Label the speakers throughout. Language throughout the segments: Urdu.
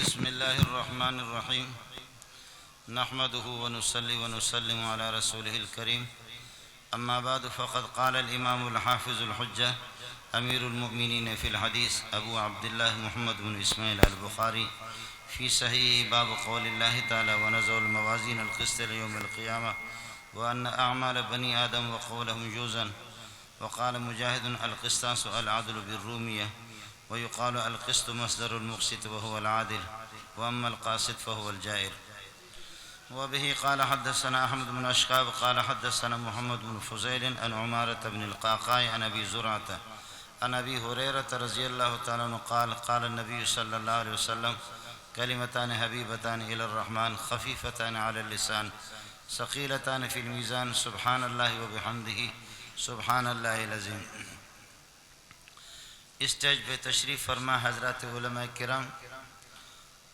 Speaker 1: بسم الله الرحمن الرحيم نحمده ونصلي ونسلم على رسوله الكريم أما بعد فقد قال الإمام الحافظ الحجة أمير المؤمنين في الحديث أبو عبد الله محمد بن إسماعيل البخاري في صحيح باب قول الله تعالى ونزع الموازين القسط ليوم القيامة وأن أعمال بني آدم وقولهم جوزا. وقال مجاهد القسطاس العدل بالرومية ويقال القسط مصدر المقسط وهو العادل وأما القاسط فهو الجائر. وبه قال حدثنا أحمد بن أشقاب قال حدثنا محمد بن فضيل عن عمارة بن القعقاع عن أبي زرعة عن أبي هريرة رضي الله تعالى عنه قال قال النبي صلى الله عليه وسلم كلمتان حبيبتان إلى الرحمن خفيفتان على اللسان ثقيلتان في الميزان سبحان الله وبحمده سبحان اللہ العظیم. اسٹیج پہ تشریف فرما حضرات علماء کرام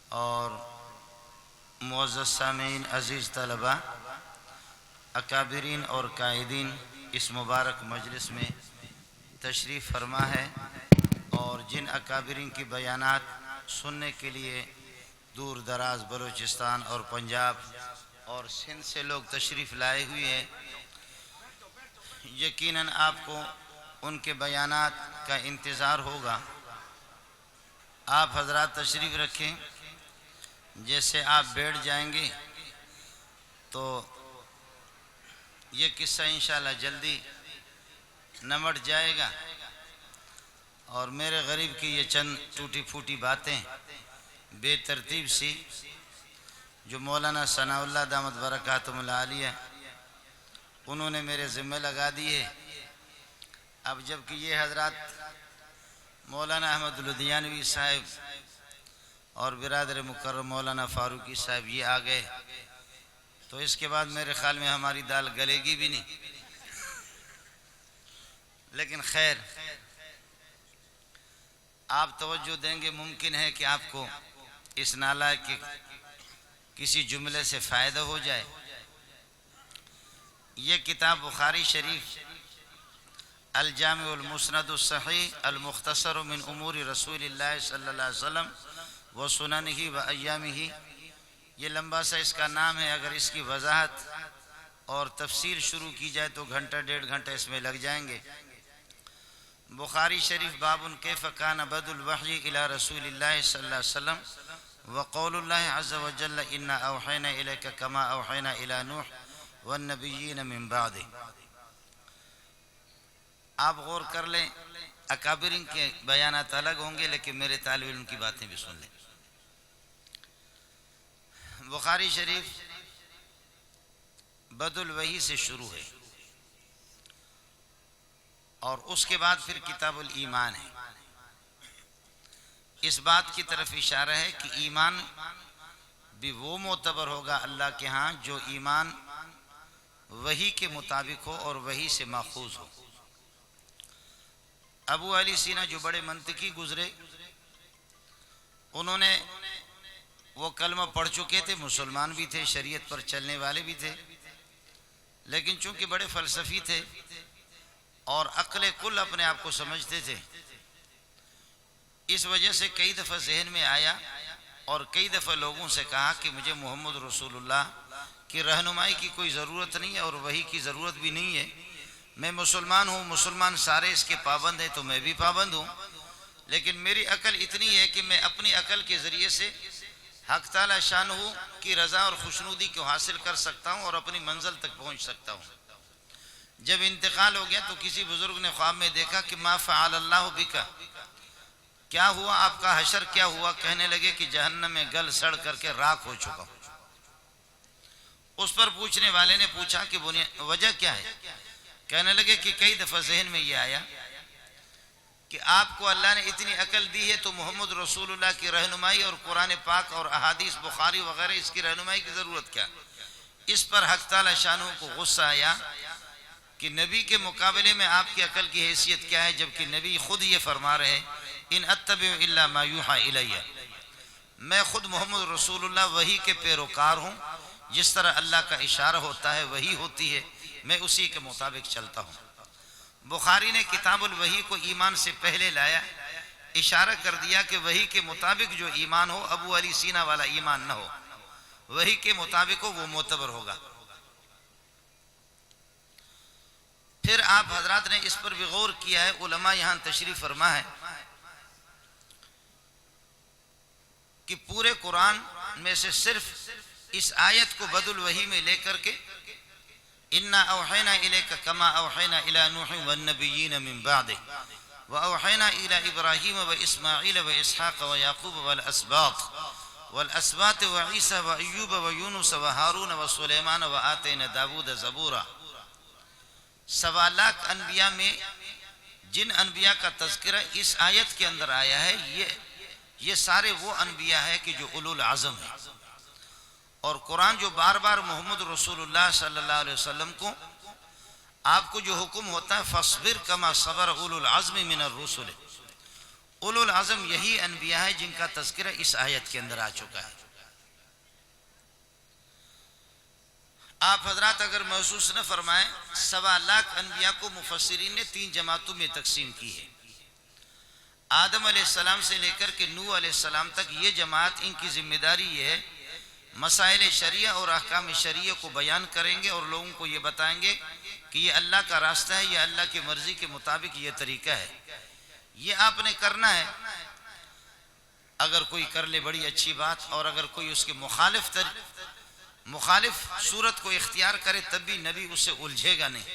Speaker 1: اور معزز سامعین، عزیز طلباء، اکابرین اور قائدین اس مبارک مجلس میں تشریف فرما ہے، اور جن اکابرین کی بیانات سننے کے لیے دور دراز بلوچستان اور پنجاب اور سندھ سے لوگ تشریف لائے ہوئے ہیں، یقیناً آپ کو ان کے بیانات کا انتظار ہوگا. آپ حضرات تشریف رکھیں. جیسے آپ بیٹھ جائیں گے تو یہ قصہ انشاءاللہ جلدی نمٹ جائے گا، اور میرے غریب کی یہ چند ٹوٹی پھوٹی باتیں بے ترتیب سی جو مولانا ثناء اللہ دامت برکاتہم العالیہ انہوں نے میرے ذمہ لگا دیے. اب جبکہ یہ حضرات مولانا احمد لدھیانوی صاحب اور برادر مکرم مولانا فاروقی صاحب یہ آ گئے تو اس کے بعد میرے خیال میں ہماری دال گلے گی بھی نہیں. لیکن خیر، آپ توجہ دیں گے، ممکن ہے کہ آپ کو اس نالائق کے کسی جملے سے فائدہ ہو جائے. یہ کتاب بخاری شریف الجامع المسند الصحیح المختصر من امور رسول اللہ صلی اللہ علیہ وسلم و سننہ و ایامہ، یہ لمبا سا اس کا نام ہے. اگر اس کی وضاحت اور تفسیر شروع کی جائے تو گھنٹہ ڈیڑھ گھنٹہ اس میں لگ جائیں گے. بخاری شریف باب کیف کان بدء الوحی الی رسول اللہ صلی اللہ علیہ وسلم وقول اللہ عز وجل انا اوحینا الیک کما اوحینا الی نوح والنبیین من بعد. آپ غور کر لیں، اکابرین کے بیانات الگ ہوں گے لیکن میرے طالب علم کی باتیں بھی سن لیں. بخاری شریف بدء الوحی سے شروع ہے، اور اس کے بعد پھر کتاب الایمان ہے. اس بات کی طرف اشارہ ہے کہ ایمان بھی وہ معتبر ہوگا اللہ کے ہاں جو ایمان وحی کے مطابق ہو اور وحی سے ماخوذ ہو. ابو علی سینا جو بڑے منطقی گزرے، انہوں نے وہ کلمہ پڑھ چکے تھے، مسلمان بھی تھے، شریعت پر چلنے والے بھی تھے، لیکن چونکہ بڑے فلسفی تھے اور عقل کل اپنے آپ کو سمجھتے تھے، اس وجہ سے کئی دفعہ ذہن میں آیا اور کئی دفعہ لوگوں سے کہا کہ مجھے محمد رسول اللہ کی رہنمائی کی کوئی ضرورت نہیں ہے اور وحی کی ضرورت بھی نہیں ہے. میں مسلمان ہوں، مسلمان سارے اس کے پابند ہیں تو میں بھی پابند ہوں، لیکن میری عقل اتنی ہے کہ میں اپنی عقل کے ذریعے سے حق تعالی شانہ کی رضا اور خوشنودی کو حاصل کر سکتا ہوں اور اپنی منزل تک پہنچ سکتا ہوں. جب انتقال ہو گیا تو کسی بزرگ نے خواب میں دیکھا کہ ما فعل اللہ بکا، کیا ہوا آپ کا حشر کیا ہوا؟ کہنے لگے کہ جہنم میں گل سڑ کر کے راکھ ہو چکا ہوں. اس پر پوچھنے والے نے پوچھا کہ وجہ کیا ہے؟ کہنے لگے کہ کئی دفعہ ذہن میں یہ آیا کہ آپ کو اللہ نے اتنی عقل دی ہے تو محمد رسول اللہ کی رہنمائی اور قرآن پاک اور احادیث بخاری وغیرہ اس کی رہنمائی کی ضرورت کیا؟ اس پر حق تعالی شانہ کو غصہ آیا کہ نبی کے مقابلے میں آپ کی عقل کی حیثیت کیا ہے، جبکہ نبی خود یہ فرما رہے ان اتبع الا ما یوحی الیہ، میں خود محمد رسول اللہ وحی کے پیروکار ہوں، جس طرح اللہ کا اشارہ ہوتا ہے وحی ہوتی ہے، میں اسی کے مطابق چلتا ہوں. بخاری نے کتاب الوحی کو ایمان سے پہلے لایا اشارہ کر دیا کہ وحی کے مطابق جو ایمان ہو ابو علی سینا والا ایمان نہ ہو، وحی کے مطابق ہو وہ معتبر ہوگا۔ پھر آپ حضرات نے اس پر بھی غور کیا ہے، علماء یہاں تشریف فرما ہے کہ پورے قرآن میں سے صرف اس آیت کو بدل وحی میں لے کر کے اِنَّا أَوْحَيْنَا إِلَيْكَ كَمَا أَوْحَيْنَا إِلَى نُوحٍ وَالنَّبِيِّينَ مِن بَعْدِهِ وَأَوْحَيْنَا إِلَى إِبْرَاهِيمَ وَإِسْمَاعِيلَ وَإِسْحَاقَ وَيَعْقُوبَ وَالْأَسْبَاطِ وَعِيسَى وَأَيُّوبَ وَيُونُسَ وَهَارُونَ وَسُلَيْمَانَ وَآتَيْنَا دَاوُودَ زَبُورًا۔ 1.25 لاکھ انبیاء میں جن انبیاء کا تذکرہ اس آیت کے اندر آیا ہے یہ سارے وہ انبیاء ہیں کہ جو اولو العزم ہیں، اور قرآن جو بار بار محمد رسول اللہ صلی اللہ علیہ وسلم کو آپ کو جو حکم ہوتا ہے فاصبر کما صبر اولو العزم من الرسل، اولو العزم یہی انبیاء ہیں جن کا تذکرہ اس آیت کے اندر آ چکا ہے۔ آپ حضرات اگر محسوس نہ فرمائیں، 1.25 لاکھ انبیاء کو مفسرین نے 3 جماعتوں میں تقسیم کی ہے۔ آدم علیہ السلام سے لے کر کے نوح علیہ السلام تک یہ جماعت، ان کی ذمہ داری یہ ہے مسائل شریعہ اور احکام شریعہ کو بیان کریں گے اور لوگوں کو یہ بتائیں گے کہ یہ اللہ کا راستہ ہے، یہ اللہ کی مرضی کے مطابق یہ طریقہ ہے، یہ آپ نے کرنا ہے۔ اگر کوئی کر لے بڑی اچھی بات، اور اگر کوئی اس کے مخالف صورت کو اختیار کرے تب بھی نبی اسے الجھے گا نہیں۔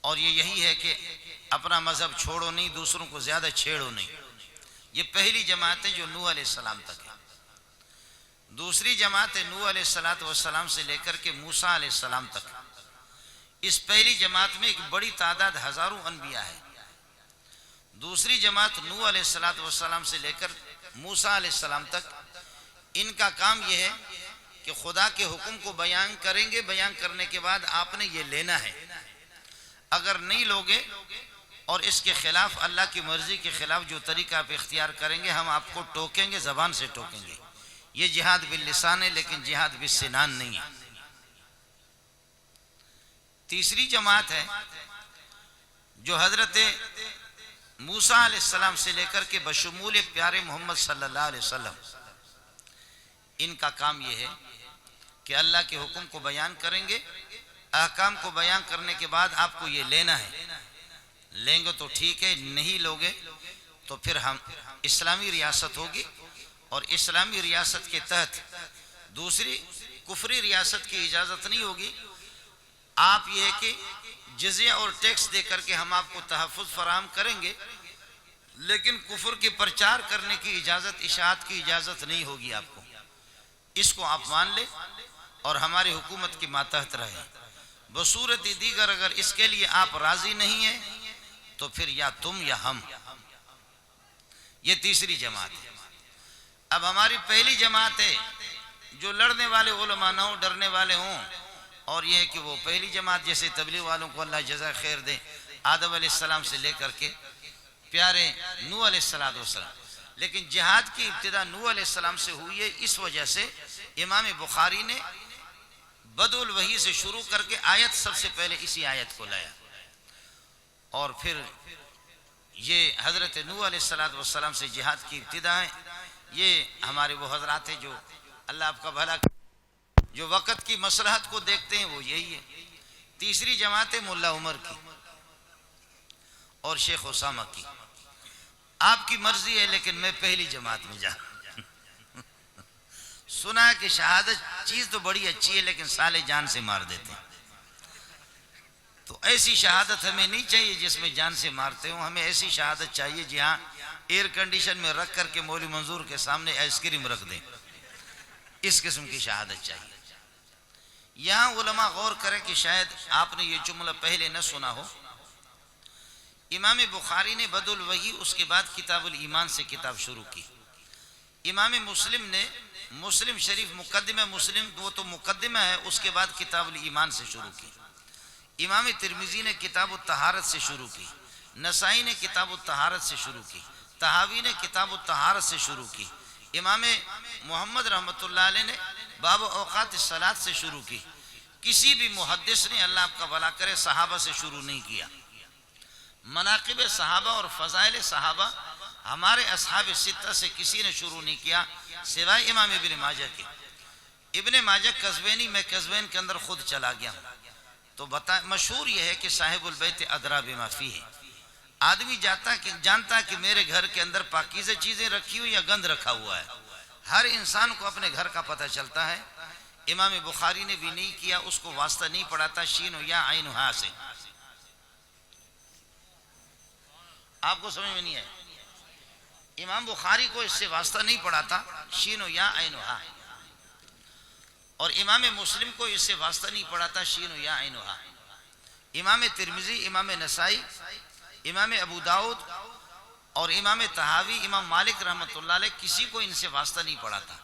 Speaker 1: اور یہ یہی ہے کہ اپنا مذہب چھوڑو نہیں، دوسروں کو زیادہ چھیڑو نہیں۔ یہ پہلی جماعت ہے جو نوح علیہ السلام تک ہے۔ دوسری جماعت ہے نوح علیہ السلام سے لے کر کے موسیٰ علیہ السلام تک۔ اس پہلی جماعت میں ایک بڑی تعداد ہزاروں انبیاء ہے۔ دوسری جماعت نوح علیہ السلام سے لے کر موسیٰ علیہ السلام تک، ان کا کام یہ ہے کہ خدا کے حکم کو بیان کریں گے، بیان کرنے کے بعد آپ نے یہ لینا ہے۔ اگر نہیں لوگے اور اس کے خلاف، اللہ کی مرضی کے خلاف جو طریقہ آپ اختیار کریں گے، ہم آپ کو ٹوکیں گے، زبان سے ٹوکیں گے۔ یہ جہاد باللسان ہے لیکن جہاد بالسنان نہیں ہے۔ تیسری جماعت ہے جو حضرت موسیٰ علیہ السلام سے لے کر کے بشمول پیارے محمد صلی اللہ علیہ وسلم، ان کا کام یہ ہے کہ اللہ کے حکم کو بیان کریں گے، احکام کو بیان کرنے کے بعد آپ کو یہ لینا ہے۔ لیں گے تو ٹھیک ہے، نہیں لوگے تو پھر ہم اسلامی ریاست ہوگی، اور اسلامی ریاست کے تحت دوسری کفری ریاست کی اجازت نہیں ہوگی۔ آپ یہ ہے کہ جزیہ اور ٹیکس دے کر کے ہم آپ کو تحفظ فراہم کریں گے، لیکن کفر کے پرچار کرنے کی اجازت، اشاعت کی اجازت نہیں ہوگی آپ کو۔ اس کو آپ مان لیں اور ہماری حکومت کے ماتحت رہیں۔ بصورت دیگر اگر اس کے لیے آپ راضی نہیں ہیں تو پھر یا تم یا ہم۔ یہ تیسری جماعت ہے۔ اب ہماری پہلی جماعت ہے جو لڑنے والے علماء نہ ہوں، ڈرنے والے ہوں، اور یہ ہے کہ وہ پہلی جماعت جیسے تبلیغ والوں کو اللہ جزا خیر دے، آدم علیہ السلام سے لے کر کے پیارے نوح علیہ السلام۔ لیکن جہاد کی ابتدا نوح علیہ السلام سے ہوئی ہے، اس وجہ سے امام بخاری نے بدء الوحی سے شروع کر کے آیت سب سے پہلے اسی آیت کو لایا، اور پھر یہ حضرت نوح علیہ السلام سے جہاد کی ابتدا ہے۔ یہ ہمارے وہ حضرات ہیں جو اللہ آپ کا بھلا، جو وقت کی مصلحت کو دیکھتے ہیں، وہ یہی ہے۔ تیسری جماعت ہے ملا عمر کی اور شیخ اسامہ کی۔ آپ کی مرضی ہے لیکن میں پہلی جماعت میں جا سنا ہے کہ شہادت چیز تو بڑی اچھی ہے لیکن سالے جان سے مار دیتے ہیں، تو ایسی شہادت ہمیں نہیں چاہیے جس میں جان سے مارتے ہوں۔ ہمیں ایسی شہادت چاہیے جہاں ایئر کنڈیشن میں رکھ کر کے مولوی منظور کے سامنے آئس کریم رکھ دیں، اس قسم کی شہادت چاہیے۔ یہاں علماء غور کریں کہ شاید آپ نے یہ جملہ پہلے نہ سنا ہو۔ امام بخاری نے بدء الوحی، اس کے بعد کتاب الایمان سے کتاب شروع کی۔ امام مسلم نے مسلم شریف مقدمہ مسلم، وہ تو مقدمہ ہے، اس کے بعد کتاب الایمان سے شروع کی۔ امام ترمذی نے کتاب الطہارت سے شروع کی، نسائی نے کتاب الطہارت سے شروع کی، طحاوی نے کتاب الطہارت سے شروع کی، امام محمد رحمۃ اللہ علیہ نے باب اوقات الصلاۃ سے شروع کی۔ کسی بھی محدث نے، اللہ آپ کا بھلا کرے، صحابہ سے شروع نہیں کیا۔ مناقب صحابہ اور فضائل صحابہ ہمارے اصحاب ستہ سے کسی نے شروع نہیں کیا سوائے امام ابن ماجہ کے۔ ابن ماجہ قزوینی، میں قزوین کے اندر خود چلا گیا ہوں، تو مشہور یہ ہے کہ صاحب البیت ادری بما فیہ، آدمی جانتا کہ میرے گھر کے اندر پاکیزہ چیزیں رکھی ہوئی یا گند رکھا ہوا ہے۔ ہر انسان کو اپنے گھر کا پتہ چلتا ہے۔ امام بخاری نے بھی نہیں کیا، اس کو واسطہ نہیں پڑا تھا شین و یا عین ہا سے۔ آپ کو سمجھ میں نہیں ہے، امام بخاری کو اس سے واسطہ نہیں پڑا تھا شین و یا عین ہا، اور امام مسلم کو اس سے واسطہ نہیں پڑا تھا شین و یا عین ہا۔ امام ترمذی، امام نسائی، امام ابو داؤد اور امام طحاوی، امام مالک رحمۃ اللہ علیہ، کسی کو ان سے واسطہ نہیں پڑا تھا۔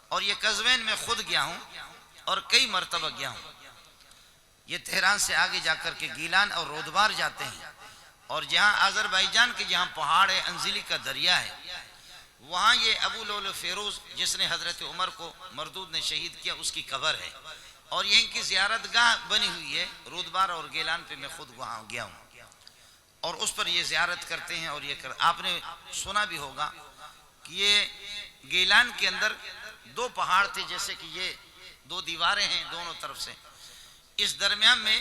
Speaker 1: اور یہ قزوین میں خود گیا ہوں اور کئی مرتبہ گیا ہوں۔ یہ تہران سے آگے جا کر کے گیلان اور رودبار جاتے ہیں، اور جہاں آذربائیجان کے جہاں پہاڑ ہے، انزلی کا دریا ہے، وہاں یہ ابو لؤلؤ فیروز جس نے حضرت عمر کو مردود نے شہید کیا، اس کی قبر ہے، اور یہ ان کی زیارت گاہ بنی ہوئی ہے رودبار اور گیلان پہ۔ میں خود وہاں گیا ہوں اور اس پر یہ زیارت کرتے ہیں۔ اور یہ آپ نے سنا بھی ہوگا کہ یہ گیلان کے اندر دو پہاڑ تھے، جیسے کہ یہ دو دیواریں ہیں دونوں طرف سے، اس درمیان میں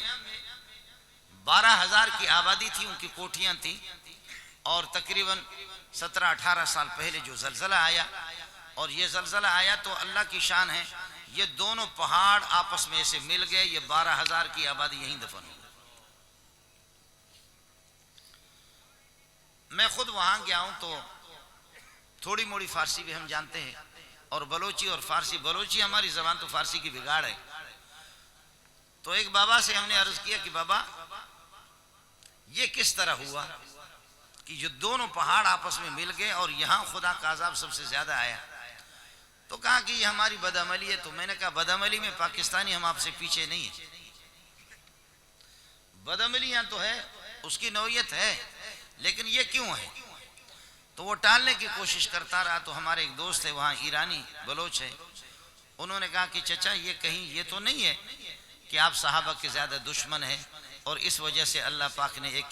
Speaker 1: 12,000 کی آبادی تھی، ان کی کوٹھیاں تھیں، اور تقریباً 17-18 سال پہلے جو زلزلہ آیا، اور یہ زلزلہ آیا تو اللہ کی شان ہے، یہ دونوں پہاڑ آپس میں ایسے مل گئے، یہ 12,000 کی آبادی یہیں دفن ہو گئی۔ میں خود وہاں گیا ہوں تو تھوڑی موڑی فارسی بھی ہم جانتے ہیں، اور بلوچی اور فارسی، بلوچی ہماری زبان تو فارسی کی بگاڑ ہے۔ تو ایک بابا سے ہم نے عرض کیا کہ بابا یہ کس طرح ہوا کہ جو دونوں پہاڑ آپس میں مل گئے اور یہاں خدا کا عذاب سب سے زیادہ آیا؟ تو کہا کہ یہ ہماری بدعملی ہے۔ تو میں نے کہا بدعملی میں پاکستانی ہم آپ سے پیچھے نہیں ہیں، بدعملیاں تو ہے، اس کی نوعیت ہے، لیکن یہ کیوں ہے؟ تو وہ ٹالنے کی کوشش کرتا رہا۔ تو ہمارے ایک دوست ہے وہاں، ایرانی بلوچ ہے، انہوں نے کہا کہ چچا یہ کہیں یہ تو نہیں ہے کہ آپ صحابہ کے زیادہ دشمن ہیں اور اس وجہ سے اللہ پاک نے ایک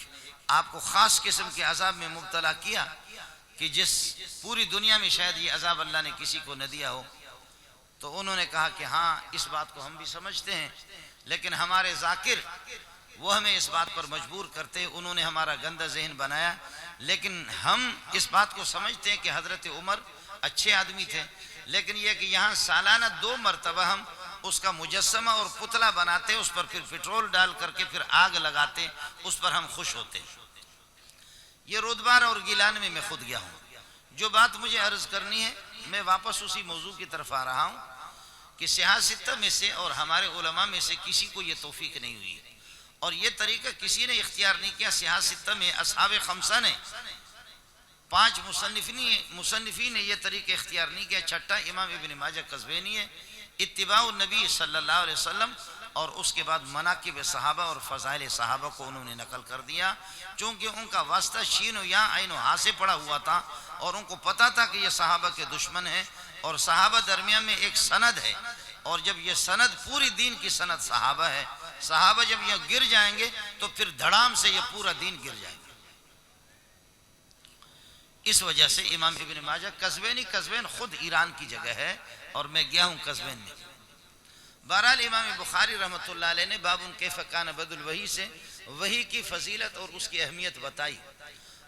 Speaker 1: آپ کو خاص قسم کے عذاب میں مبتلا کیا کہ جس پوری دنیا میں شاید یہ عذاب اللہ نے کسی کو نہ دیا ہو؟ تو انہوں نے کہا کہ ہاں اس بات کو ہم بھی سمجھتے ہیں، لیکن ہمارے ذاکر وہ ہمیں اس بات پر مجبور کرتے ہیں، انہوں نے ہمارا گندا ذہن بنایا، لیکن ہم اس بات کو سمجھتے ہیں کہ حضرت عمر اچھے آدمی تھے، لیکن یہ کہ یہاں سالانہ 2 مرتبہ ہم اس کا مجسمہ اور پتلا بناتے، اس پر پھر پٹرول ڈال کر کے پھر آگ لگاتے، اس پر ہم خوش ہوتے۔ یہ رودبار اور گیلان میں خود گیا ہوں۔ جو بات مجھے عرض کرنی ہے، میں واپس اسی موضوع کی طرف آ رہا ہوں کہ سیاہ ستہ میں سے اور ہمارے علماء میں سے کسی کو یہ توفیق نہیں ہوئی، اور یہ طریقہ کسی نے اختیار نہیں کیا۔ سیاہ ستہ میں اصحاب خمسہ نے، 5 مصنفین نے یہ طریقہ اختیار نہیں کیا۔ چھٹا امام ابن ماجہ قزوینی ہے، اتباع النبی صلی اللہ علیہ وسلم، اور اس کے بعد مناقب صحابہ اور فضائل صحابہ کو انہوں نے نقل کر دیا، چونکہ ان کا واسطہ شین و یا عین و ہا سے پڑا ہوا تھا، اور ان کو پتا تھا کہ یہ صحابہ کے دشمن ہیں، اور صحابہ درمیان میں ایک سند ہے، اور جب یہ سند پوری دین کی سند صحابہ ہے، صحابہ جب یہ گر جائیں گے تو پھر دھڑام سے یہ پورا دین گر جائے گا۔ اس وجہ سے امام ابن ماجہ قزوین خود ایران کی جگہ ہے، اور میں گیا ہوں قزوین میں۔ بہرحال امام بخاری رحمۃ اللہ علیہ نے باب کیف کان بدء الوحی سے وحی کی فضیلت اور اس کی اہمیت بتائی،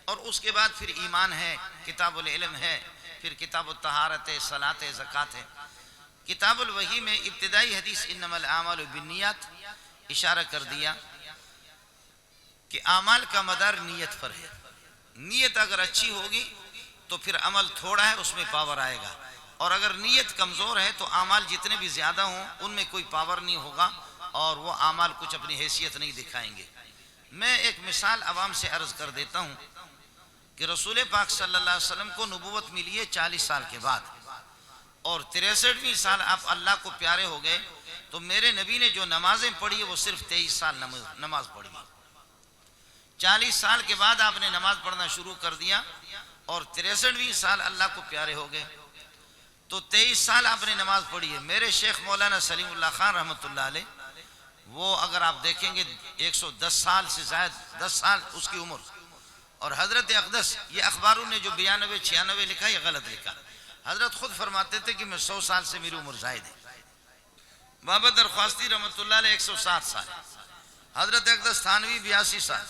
Speaker 1: اور اس کے بعد پھر ایمان ہے، کتاب العلم ہے، پھر کتاب الطہارت ہے، صلاۃ ہے، زکوٰۃ ہے۔ کتاب الوحی میں ابتدائی حدیث انما الاعمال بالنیات اشارہ کر دیا کہ اعمال کا مدار نیت پر ہے، نیت اگر اچھی ہوگی تو پھر عمل تھوڑا ہے اس میں پاور آئے گا، اور اگر نیت کمزور ہے تو اعمال جتنے بھی زیادہ ہوں ان میں کوئی پاور نہیں ہوگا، اور وہ اعمال کچھ اپنی حیثیت نہیں دکھائیں گے۔ میں ایک مثال عوام سے عرض کر دیتا ہوں کہ رسول پاک صلی اللہ علیہ وسلم کو نبوت ملی ہے 40 سال کے بعد، اور 63ویں سال آپ اللہ کو پیارے ہو گئے، تو میرے نبی نے جو نمازیں پڑھی وہ صرف 23 سال نماز پڑھی۔ 40 سال کے بعد آپ نے نماز پڑھنا شروع کر دیا، اور 63ویں سال اللہ کو پیارے ہو گئے، تو 23 سال آپ نے نماز پڑھی ہے۔ میرے شیخ مولانا سلیم اللہ خان رحمۃ اللہ علیہ، وہ اگر آپ دیکھیں گے 110 سال سے زائد 10 سال اس کی عمر، اور حضرت اقدس، یہ اخباروں نے جو 92 96 لکھا یہ غلط لکھا. حضرت خود فرماتے تھے کہ میں 100 سال سے میری عمر زائد ہے. بابا درخواستی رحمۃ اللہ علیہ 160 سال، حضرت اقدس تھانوی 82 سال،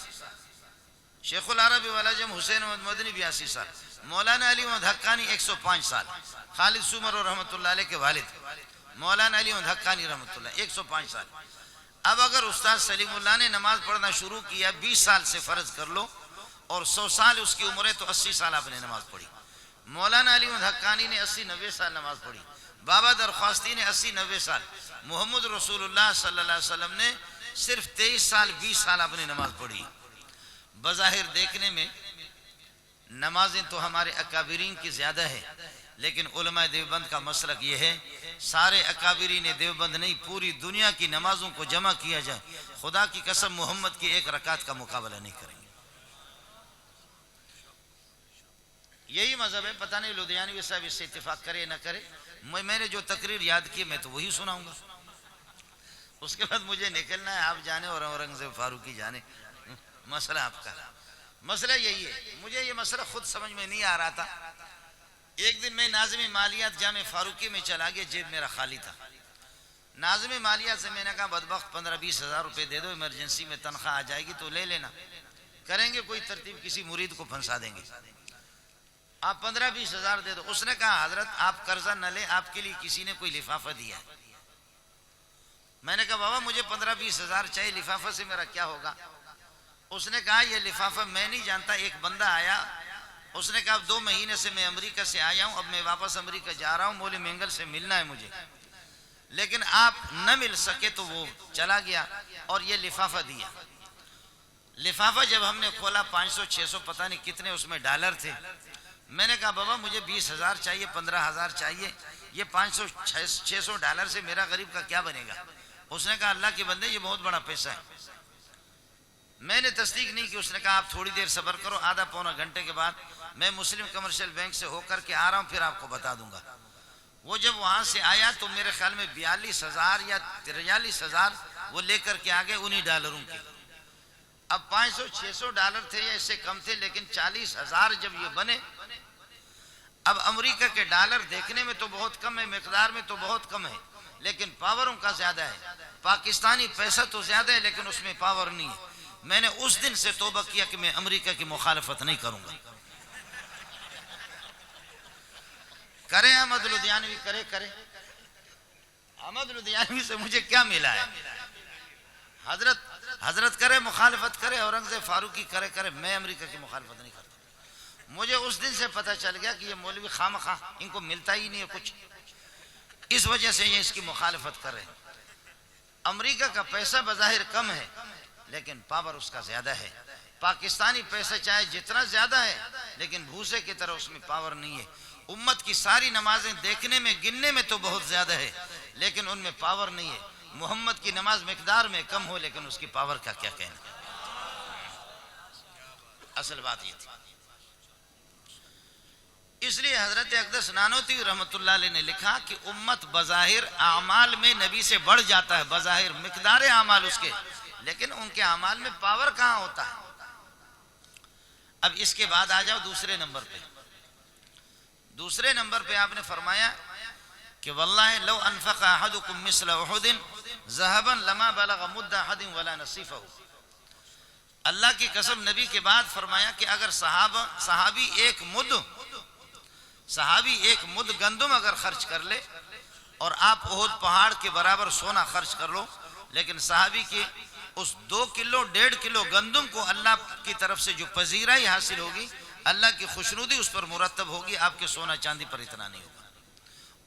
Speaker 1: شیخ العرب والعجم حسین احمد مدنی 82 سال، مولانا علی محمد حقانی 105 سال، خالد سومر رحمۃ اللہ علیہ کے والد مولانا علی محمد حقانی رحمۃ اللہ 105 سال. اب اگر استاد سلیم اللہ نے نماز پڑھنا شروع کیا 20 سال سے فرض کر لو، اور 100 سال اس کی عمر ہے تو 80 سال آپ نے نماز پڑھی. مولانا علی محمد حقانی نے 80-90 سال نماز پڑھی، بابا درخواستی نے 80-90 سال، محمد رسول اللہ صلی اللہ علیہ وسلم نے صرف 23 سال 20 سال آپ نے نماز پڑھی. بظاہر دیکھنے میں نمازیں تو ہمارے اکابرین کی زیادہ ہے، لیکن علماء دیوبند کا مسلک یہ ہے سارے اکابرین دیوبند نہیں، پوری دنیا کی نمازوں کو جمع کیا جائے، خدا کی قسم محمد کی ایک رکعت کا مقابلہ نہیں کریں گے. یہی مذہب ہے. پتہ نہیں لدھیانوی صاحب اس سے اتفاق کرے نہ کرے، میں نے جو تقریر یاد کی میں تو وہی سناؤں گا. اس کے بعد مجھے نکلنا ہے، آپ جانے اور اورنگزیب فاروقی جانے. مسئلہ آپ کا مسئلہ یہی ہے. مجھے یہ مسئلہ خود سمجھ میں نہیں آ رہا تھا. ایک دن میں ناظم مالیات جامع فاروقی میں چلا گیا، جیب میرا خالی تھا. ناظم مالیات سے میں نے کہا بدبخت 15-20 ہزار روپے دے دو، ایمرجنسی میں تنخواہ آ جائے گی تو لے لینا، کریں گے کوئی ترتیب، کسی مرید کو پھنسا دیں گے، آپ 15-20 ہزار دے دو. اس نے کہا حضرت آپ قرضہ نہ لیں، آپ کے لیے کسی نے کوئی لفافہ دیا ہے. میں نے کہا بابا مجھے 15-20 ہزار چاہیے، لفافہ سے میرا کیا ہوگا؟ اس نے کہا یہ لفافہ میں نہیں جانتا، ایک بندہ آیا، اس نے کہا 2 مہینے سے میں امریکہ سے آیا ہوں، اب میں واپس امریکہ جا رہا ہوں، مولوی مینگل سے ملنا ہے مجھے، لیکن آپ نہ مل سکے تو وہ چلا گیا اور یہ لفافہ دیا. لفافہ جب ہم نے کھولا 500-600 پتہ نہیں کتنے اس میں ڈالر تھے. میں نے کہا بابا مجھے 20 ہزار چاہیے، 15 ہزار چاہیے، یہ 500-600 ڈالر سے میرا غریب کا کیا بنے گا؟ اس نے کہا اللہ کے بندے یہ بہت بڑا پیسہ ہے. میں نے تصدیق نہیں کی. اس نے کہا آپ تھوڑی دیر صبر کرو، آدھا پونا گھنٹے کے بعد میں مسلم کمرشل بینک سے ہو کر کے آ رہا ہوں، پھر آپ کو بتا دوں گا. وہ جب وہاں سے آیا تو میرے خیال میں 42,000 یا 43,000 وہ لے کر کے آگے انہی ڈالروں کے. اب 500-600 ڈالر تھے یا اس سے کم تھے، لیکن 40,000 جب یہ بنے. اب امریکہ کے ڈالر دیکھنے میں تو بہت کم ہے، مقدار میں تو بہت کم ہے، لیکن پاوروں کا زیادہ ہے. پاکستانی پیسہ تو زیادہ ہے لیکن اس میں پاور نہیں ہے. میں نے اس دن سے توبہ کیا کہ میں امریکہ کی مخالفت نہیں کروں گا. کرے احمد لدھیانوی کرے احمد لدھیانوی سے مجھے کیا ملا ہے؟ حضرت کرے مخالفت کرے، اورنگزیب فاروقی کرے، میں امریکہ کی مخالفت نہیں کرتا. مجھے اس دن سے پتہ چل گیا کہ یہ مولوی خامخواہ ان کو ملتا ہی نہیں ہے کچھ، اس وجہ سے یہ اس کی مخالفت کر رہے ہیں. امریکہ کا پیسہ بظاہر کم ہے لیکن پاور اس کا زیادہ ہے. پاکستانی پیسہ چاہے جتنا زیادہ ہے لیکن بھوسے کی طرح اس میں پاور نہیں ہے. امت کی ساری نمازیں دیکھنے میں گننے میں تو بہت زیادہ ہے لیکن ان میں پاور نہیں ہے. محمد کی نماز مقدار میں کم ہو لیکن اس کی پاور کا کیا کہنا. اصل بات یہ تھی. اس لیے حضرت اقدس نانوتوی رحمت اللہ علیہ نے لکھا کہ امت بظاہر اعمال میں نبی سے بڑھ جاتا ہے، بظاہر مقدار اعمال اس کے، لیکن ان کے اعمال میں پاور کہاں ہوتا ہے. اب اس کے بعد آ جاؤ دوسرے نمبر پہ. دوسرے نمبر پہ آپ نے فرمایا کہ واللہ لو انفق احدکم مثل احد ذهبا لما بلغ مد احد ولا نصیفہ. اللہ کی قسم نبی کے بعد فرمایا کہ اگر صحابی ایک مد گندم اگر خرچ کر لے اور آپ احد پہاڑ کے برابر سونا خرچ کر لو، لیکن صحابی کی اس 2 کلو 1.5 کلو گندم کو اللہ کی طرف سے جو پذیرائی حاصل ہوگی، اللہ کی خوشنودی اس پر مرتب ہوگی، آپ کے سونا چاندی پر اتنا نہیں ہوگا.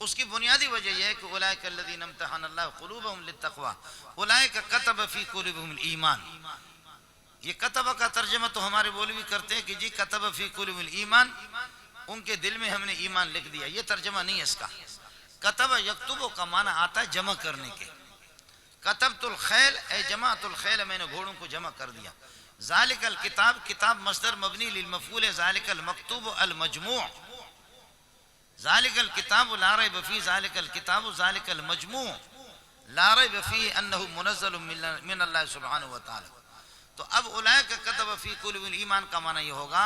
Speaker 1: اس کی بنیادی وجہ یہ ہے کہ اولئک الذین امتحن اللہ قلوبهم للتقوی اولئک کتب فی قلوبهم الایمان. یہ کتب کا ترجمہ تو ہمارے مولوی کرتے ہیں کہ جی کتب فی قلوبهم الایمان، ان کے دل میں ہم نے ایمان لکھ دیا. یہ ترجمہ نہیں ہے اس کا. کتب یکتب کا معنی آتا ہے جمع کرنے کے. کتبت الخیل اے جمعت الخیل، میں نے گھوڑوں کو جمع کر دیا. ذالک الکتاب، کتاب مصدر مبنی للمفعول، ذالک المکتوب المجموع. ذالک الکتاب لا ریب فیہ، ذالک الکتاب ذالک المجموع لا ریب فیہ انہ منزل من اللہ سبحانہ وتعالی. تو اب اولئک کتب فی قلوبہم ایمان کا معنی یہ ہوگا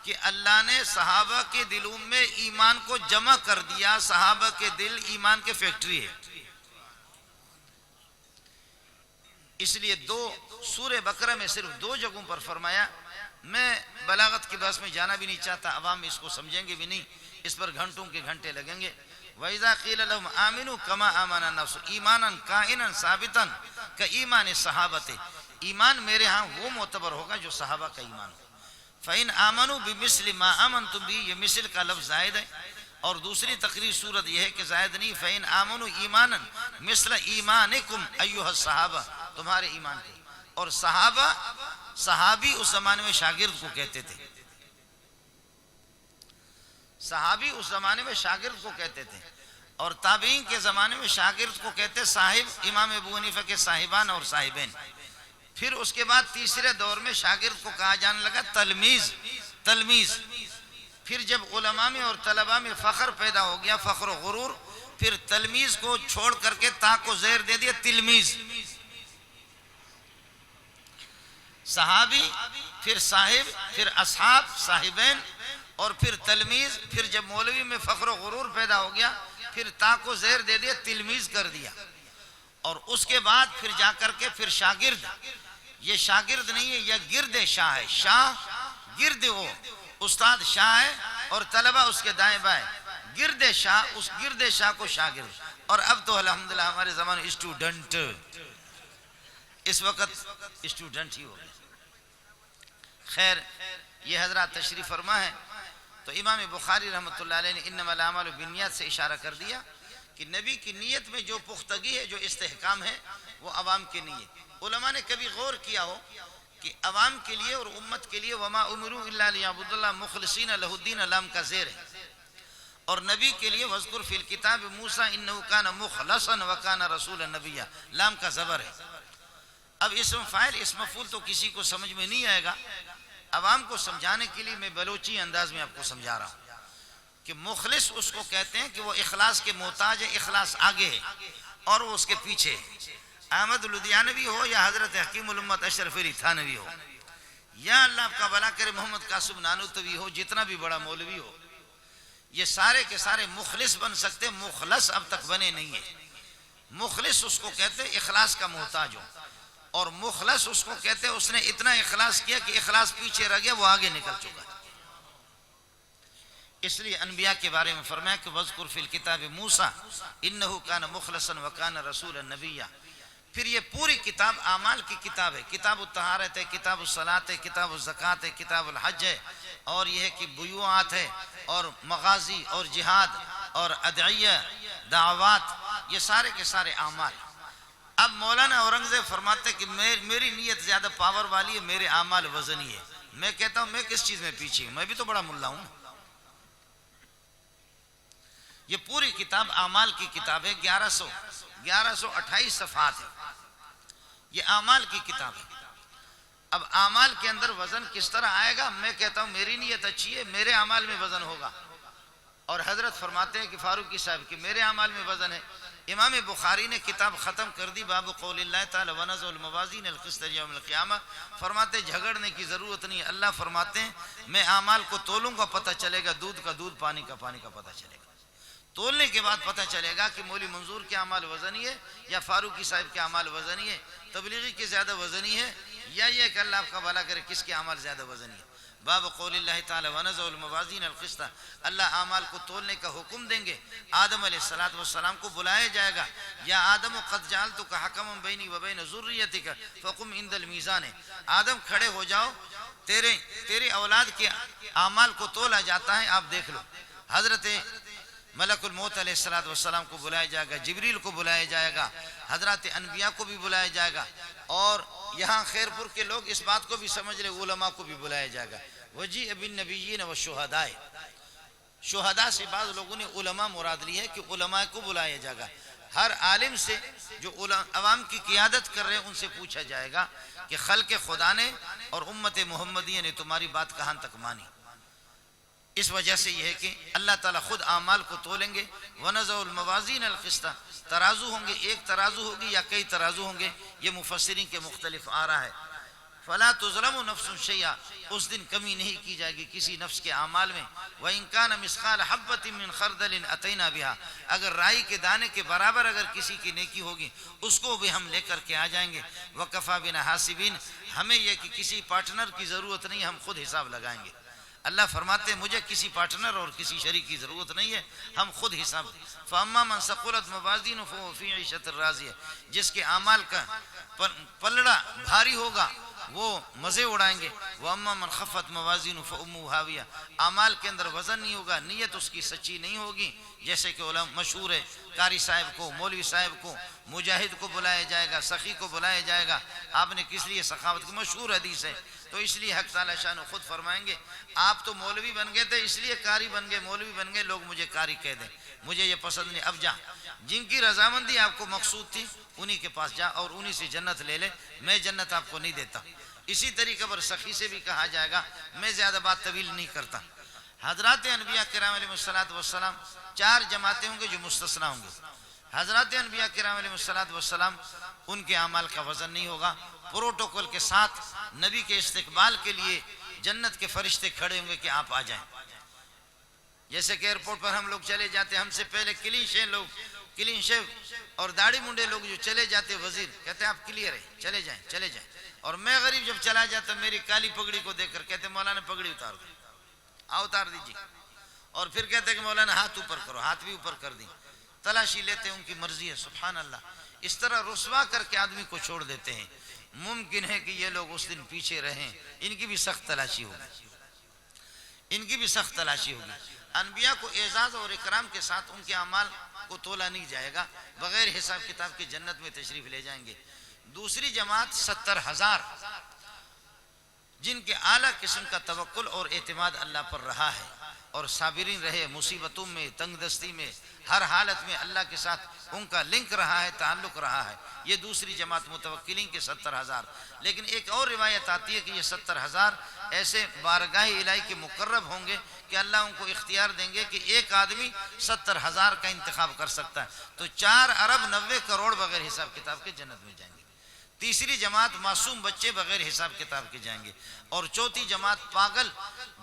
Speaker 1: کہ اللہ نے صحابہ کے دلوں میں ایمان کو جمع کر دیا. صحابہ کے دل ایمان کے فیکٹری ہے. اس لیے سورہ بقرہ میں صرف 2 جگہوں پر فرمایا. میں بلاغت کی بحث میں جانا بھی نہیں چاہتا، عوام اس کو سمجھیں گے بھی نہیں، اس پر گھنٹوں کے گھنٹے لگیں گے. وَإِذَا قِيلَ لَهُمْ آمِنُوا كَمَا آمَنَ النَّاسُ ایمانًا قائنا ثابتا كَإِيمَانِ الصحابة. ایمان میرے ہاں وہ معتبر ہوگا جو صحابہ کا ایمان ہو. فَإِنْ آمَنُوا بِمِثْلِ مَا آمَنْتُمْ بِهِ، یہ مثل کا لفظ زائد ہے. اور دوسری تقریر صورت یہ ہے کہ زائد نہیں. فَإِنْ آمَنُوا ایمانا مثل ایمانکم ایھا الصحابہ، تمہارے ایمان کے. اور صحابی اس زمانے میں شاگرد کو کہتے تھے. صحابی اس زمانے میں شاگرد کو کہتے تھے. اور تابعین کے زمانے میں شاگرد کو کہتے صاحب. امام ابو حنیفہ کے صاحبان اور صاحبین. پھر اس کے بعد تیسرے دور میں شاگرد کو کہا جانے لگا تلمیذ. پھر جب علماء میں اور طلباء میں فخر پیدا ہو گیا، فخر و غرور، پھر تلمیذ کو چھوڑ کر کے تا کو زیر دے دیا تلمیذ. صحابی، پھر صاحب، پھر اصحاب، صاحبین، اور پھر تلمیذ. پھر جب مولوی میں فخر و غرور پیدا ہو گیا، پھر تا کو زیر دے دیا تلمیذ کر دیا. اور اس کے بعد پھر جا کر کے پھر شاگرد. یہ شاگرد نہیں ہے، یہ گرد شاہ ہے. شاہ گرد، وہ استاد شاہ ہے اور طلبہ اس کے دائیں بائیں. گرد شاہ، اس گرد شاہ کو شاگرد. اور اب تو الحمدللہ ہمارے زمانے اسٹوڈنٹ، اس وقت اسٹوڈنٹ ہی ہو گئے. خیر، یہ حضرات تشریف فرما ہے. تو امام بخاری رحمۃ اللہ علیہ نے انما الاعمال بالنیات سے اشارہ کر دیا کہ نبی کی نیت میں جو پختگی ہے، جو استحکام ہے، وہ عوام کی نیت. علماء نے کبھی غور کیا ہو کہ عوام کے لیے اور امت کے لیے وما امروا الا لیعبدوا اللہ مخلصین لہ الدین لام کا زیر ہے. اور نبی کے لیے وذکر فی الکتاب موسیٰ انہ کان مخلصا وکان رسولا نبیا، لام کا زبر ہے. اب اسم فاعل اسم مفعول تو کسی کو سمجھ میں نہیں آئے گا. عوام کو سمجھانے کے لیے میں بلوچی انداز میں آپ کو سمجھا رہا ہوں کہ مخلص اس کو کہتے ہیں کہ وہ اخلاص کے محتاج ہے، اخلاص آگے ہے اور وہ اس کے پیچھے. احمد لدھیانوی ہو یا حضرت حکیم الامت اشرف علی تھانوی ہو یا اللہ آپ کا بھلا کرے محمد قاسم نانوتوی ہو، جتنا بھی بڑا مولوی ہو، یہ سارے کے سارے مخلص بن سکتے. مخلص اب تک بنے نہیں ہے. مخلص اس کو کہتے ہیں اخلاص کا محتاج ہو، اور مخلص اس کو کہتے ہیں اس نے اتنا اخلاص کیا کہ اخلاص پیچھے رہ گیا، وہ آگے نکل چکا. اس لیے انبیاء کے بارے میں فرمایا کہ وذکر فی الکتاب موسیٰ انہ کان مخلصا وکان رسولا نبیا. پھر یہ پوری کتاب اعمال کی کتاب ہے. کتاب الطہارت ہے، کتاب الصلاۃ ہے، کتاب الزکوٰۃ ہے، کتاب الحج ہے، اور یہ ہے کہ بیوعات ہے، اور مغازی اور جہاد اور ادعیہ دعوات، یہ سارے کے سارے اعمال. اب مولانا اورنگزیب فرماتے کہ میری نیت زیادہ پاور والی ہے، میرے اعمال وزنی ہے. میں کہتا ہوں میں کس چیز میں پیچھے ہوں، میں بھی تو بڑا ملا ہوں. یہ پوری کتاب اعمال کی کتاب ہے. 1128 صفحات ہے. یہ اعمال کی کتاب ہے. اب اعمال کے اندر وزن کس طرح آئے گا؟ میں کہتا ہوں میری نیت اچھی ہے، میرے اعمال میں وزن ہوگا. اور حضرت فرماتے ہیں کہ فاروقی صاحب کہ میرے اعمال میں وزن ہے. امام بخاری نے کتاب ختم کر دی باب قول اللہ تعالی ونضع الموازین القسط یوم القیامہ. فرماتے جھگڑنے کی ضرورت نہیں. اللہ فرماتے ہیں میں اعمال کو تولوں گا، پتہ چلے گا دودھ کا دودھ، پانی کا پانی کا پتہ چلے گا. تولنے کے بعد پتہ چلے گا کہ مولی منظور کے اعمال وزنی ہے یا فاروقی صاحب کے اعمال وزنی ہے، تبلیغی کے زیادہ وزنی ہے، یا یہ کہ اللہ آپ کا بھلا کرے کس کے اعمال زیادہ وزنی ہے. باب قول اللہ تعالی ونضع الموازین القسط. اللہ اعمال کو تولنے کا حکم دیں گے. آدم علیہ السلام کو بلایا جائے گا، یا آدم قد جعلتک حکما بینی و بین ذریتک فقم عند المیزان. آدم کھڑے ہو جاؤ، تیرے اولاد کے اعمال کو تولا جاتا ہے، آپ دیکھ لو. حضرت ملک الموت علیہ السلام کو بلایا جائے گا، جبریل کو بلایا جائے گا، حضرات انبیاء کو بھی بلایا جائے گا. اور یہاں خیر پور کے لوگ اس بات کو بھی سمجھ لے، علماء کو بھی بلایا جائے گا. وجیء بالنبیین والشہداء. شہداء سے بعض لوگوں نے علماء مراد لی ہے کہ علماء کو بلایا جائے گا. ہر عالم سے جو عوام کی قیادت کر رہے ہیں ان سے پوچھا جائے گا کہ خلق خدا نے اور امت محمدیہ نے تمہاری بات کہاں تک مانی. اس وجہ سے یہ ہے کہ اللہ تعالیٰ خود اعمال کو تولیں گے. وَنَضَعُ الْمَوَازِينَ الْقِسْطَ. ترازو ہوں گے، ایک ترازو ہوگی یا کئی ترازو ہوں گے، یہ مفسرین کے مختلف آ رہا ہے. فلا تظلم نفس شیئا، اس دن کمی نہیں کی جائے گی کسی نفس کے اعمال میں. وَإِن كَانَ مِثْقَالَ حَبَّةٍ مِّنْ خَرْدَلٍ أَتَيْنَا بِهَا، اگر رائی کے دانے کے برابر اگر کسی کی نیکی ہوگی اس کو بھی ہم لے کر کے آ جائیں گے. وَكَفَى بِنَا حَاسِبِينَ، ہمیں یہ کہ کسی پارٹنر کی ضرورت نہیں، ہم خود حساب لگائیں گے. اللہ فرماتے ہیں مجھے کسی پارٹنر اور کسی شریک کی ضرورت نہیں ہے، ہم خود حساب. فَأَمَّا مَنْ ثَقُلَتْ مَوَازِينُهُ فَهُوَ فِي عِيشَةٍ رَاضِيَةٍ، جس کے اعمال کا پلڑا بھاری ہوگا وہ مزے اڑائیں گے. وَأَمَّا مَنْ خَفَّتْ مَوَازِينُهُ فَأُمُّهُ هَاوِيَةٌ، اعمال کے اندر وزن نہیں ہوگا، نیت اس کی سچی نہیں ہوگی. جیسے کہ علماء مشہور ہے، قاری صاحب کو، مولوی صاحب کو، مجاہد کو بلایا جائے گا، سخی کو بلایا جائے گا. آپ نے کس لیے سخاوت کی مشہور حدیث ہے، تو اس لیے حق تعالی شان خود فرمائیں گے آپ تو مولوی بن گئے تھے اس لیے قاری بن گئے، مولوی بن گئے، لوگ مجھے قاری کہہ دیں، مجھے یہ پسند نہیں. اب جا، جن کی رضامندی آپ کو مقصود تھی انہی کے پاس جا اور انہی سے جنت لے لے، میں جنت آپ کو نہیں دیتا. اسی طریقے پر سخی سے بھی کہا جائے گا. میں زیادہ بات طویل نہیں کرتا. حضرات انبیاء کرام علیہ السلام 4 جماعتیں ہوں گے جو مستثنا ہوں گے. حضرات انبیاء کرام علیہ السلام ان کے اعمال کا وزن نہیں ہوگا. پروٹوکول کے ساتھ نبی کے استقبال کے لیے جنت کے فرشتے کھڑے ہوں گے کہ آپ آ جائیں. جیسے کہ ایئرپورٹ پر ہم لوگ چلے جاتے، ہم سے پہلے کلین شیو اور داڑھی منڈے لوگ جو چلے جاتے، وزیر کہتے ہیں آپ کلیئر ہیں، چلے جائیں. اور میں غریب جب چلا جاتا میری کالی پگڑی کو دیکھ کر کہتے مولانا پگڑی اتار دو، اتار دیجیے. اور پھر کہتے کہ مولانا ہاتھ اوپر کرو، ہاتھ بھی اوپر کر دی. تلاشی لیتے ان کی مرضی ہے. سبحان اللہ، اس طرح رسوا کر کے آدمی کو چھوڑ دیتے ہیں. ممکن ہے کہ یہ لوگ اس دن پیچھے رہیں، ان کی بھی سخت تلاشی ہوگی. انبیاء کو اعزاز اور اکرام کے ساتھ ان کے اعمال کو تولا نہیں جائے گا، بغیر حساب کتاب کے جنت میں تشریف لے جائیں گے. دوسری جماعت 70,000 جن کے اعلیٰ قسم کا توکل اور اعتماد اللہ پر رہا ہے اور صابرین رہے، مصیبتوں میں، تنگ دستی میں، ہر حالت میں اللہ کے ساتھ ان کا لنک رہا ہے، تعلق رہا ہے. یہ دوسری جماعت متوکلین کے 70,000. لیکن ایک اور روایت آتی ہے کہ یہ 70,000 ایسے بارگاہ الہی کے مقرب ہوں گے کہ اللہ ان کو اختیار دیں گے کہ ایک آدمی 70,000 کا انتخاب کر سکتا ہے. تو 4 ارب 90 کروڑ بغیر حساب کتاب کے جنت میں جائیں گے. تیسری جماعت معصوم بچے بغیر حساب کتاب کے جائیں گے. اور چوتھی جماعت پاگل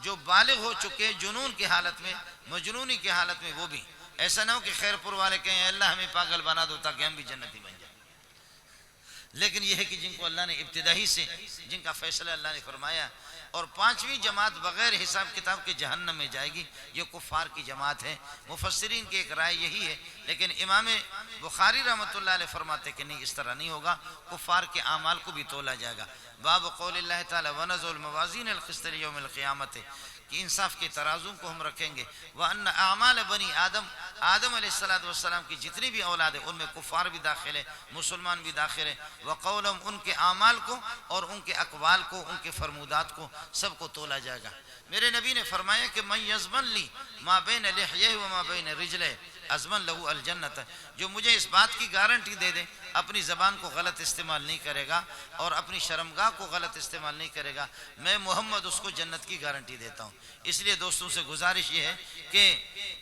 Speaker 1: جو بالغ ہو چکے جنون کی حالت میں، مجنونی کی حالت میں. وہ بھی ایسا نہ ہو کہ خیر پور والے کہیں اللہ ہمیں پاگل بنا دو تاکہ ہم بھی جنتی بن جائیں. لیکن یہ ہے کہ جن کو اللہ نے ابتدائی سے جن کا فیصلہ اللہ نے فرمایا. اور 5ویں جماعت بغیر حساب کتاب کے جہنم میں جائے گی، یہ کفار کی جماعت ہے. مفسرین کی ایک رائے یہی ہے، لیکن امام بخاری رحمۃ اللہ علیہ فرماتے کہ نہیں، اس طرح نہیں ہوگا، کفار کے اعمال کو بھی تولا جائے گا. باب قول اللہ تعالی وَنَضَعُ الْمَوَازِينَ الْقِسْطَ لِيَوْمِ الْقِيَامَةِ، کہ انصاف کے ترازوں کو ہم رکھیں گے. وَأَنَّ أَعْمَالَ بنی آدم علیہ السلام کی جتنی بھی اولاد ہیں ان میں کفار بھی داخل ہے، مسلمان بھی داخل ہے. وَقَوْلَهُمْ، ان کے اعمال کو اور ان کے اقوال کو، ان کے فرمودات کو، سب کو تولا جائے گا. میرے نبی نے فرمایا کہ مَن يَضْمَنْ لِي مَا بَيْنَ لِحْيَيْهِ وَمَا بَيْنَ رِجْلَيْهِ اضمن لہو الجنت، جو مجھے اس بات کی گارنٹی دے دے اپنی زبان کو غلط استعمال نہیں کرے گا اور اپنی شرمگاہ کو غلط استعمال نہیں کرے گا، میں محمد اس کو جنت کی گارنٹی دیتا ہوں. اس لیے دوستوں سے گزارش یہ ہے کہ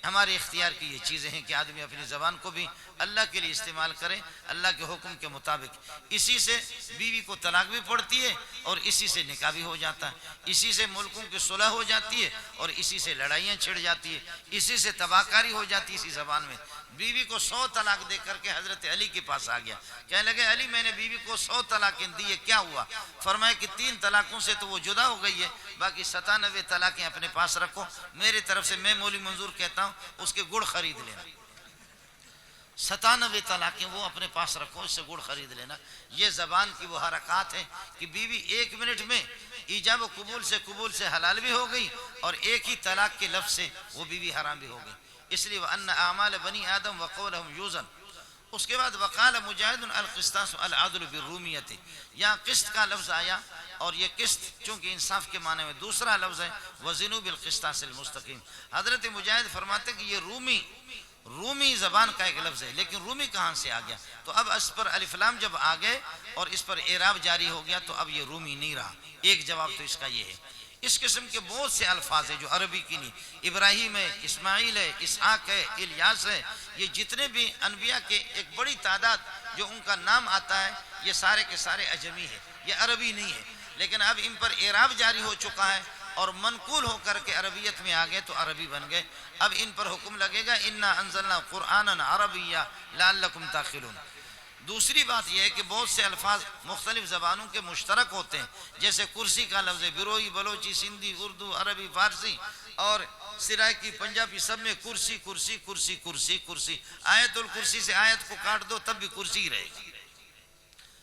Speaker 1: ہمارے اختیار کی یہ چیزیں ہیں کہ آدمی اپنی زبان کو بھی اللہ کے لیے استعمال کرے، اللہ کے حکم کے مطابق. اسی سے بیوی کو طلاق بھی پڑتی ہے اور اسی سے نکاح بھی ہو جاتا ہے، اسی سے ملکوں کی صلح ہو جاتی ہے اور اسی سے لڑائیاں چھڑ جاتی ہے، اسی سے تباہ کاری ہو جاتی ہے. اسی زبان میں بیوی کو 100 طلاق دے کر کے حضرت علی کے پاس آ گیا، کہنے لگے علی میں نے بیوی کو 100 طلاقیں دی ہے، کیا ہوا؟ فرمایا کہ 3 طلاقوں سے تو وہ جدا ہو گئی ہے، باقی 97 طلاقیں اپنے پاس رکھو، میری طرف سے میں مولوی منظور کہتا ہوں اس کے گڑ خرید لینا. 97 طلاقیں وہ اپنے پاس رکھو، اس سے گڑ خرید لینا. یہ زبان کی وہ حرکات ہیں کہ بیوی 1 منٹ میں ایجاب و قبول سے حلال بھی ہو گئی اور ایک ہی طلاق کے لفظ سے وہ بیوی حرام بھی ہو گئی. اس لیے وَأَنَّ أَعْمَالَ بَنِي آدَمَ وَقَوْلَهُمْ يُوزَنُ. اس کے بعد وقال مجاہد القسطاس العدل بالرومیت، یہاں قسط کا لفظ آیا اور یہ قسط چونکہ انصاف کے معنی میں دوسرا لفظ ہے وزنوا بالقسطاس المستقیم. حضرت مجاہد فرماتے کہ یہ رومی زبان کا ایک لفظ ہے، لیکن رومی کہاں سے آ گیا؟ تو اب اس پر الف لام جب آ گئے اور اس پر اعراب جاری ہو گیا تو اب یہ رومی نہیں رہا. ایک جواب تو اس کا یہ ہے. اس قسم کے بہت سے الفاظ ہیں جو عربی کی نہیں، ابراہیم ہے، اسماعیل ہے، اسحاق ہے، الیاس ہے، یہ جتنے بھی انبیاء کے ایک بڑی تعداد جو ان کا نام آتا ہے یہ سارے کے سارے عجمی ہے، یہ عربی نہیں ہے. لیکن اب ان پر اعراب جاری ہو چکا ہے اور منقول ہو کر کے عربیت میں آگئے تو عربی بن گئے. اب ان پر حکم لگے گا انا انزلنا قرآنا عربیا لعلکم تعقلون. دوسری بات یہ ہے کہ بہت سے الفاظ مختلف زبانوں کے مشترک ہوتے ہیں، جیسے کرسی کا لفظ بروئی، بلوچی، سندھی، اردو، عربی، فارسی اور سرائکی، پنجابی، سب میں کرسی کرسی کرسی کرسی کرسی. آیت الکرسی سے آیت کو کاٹ دو تب بھی کرسی ہی رہے گی.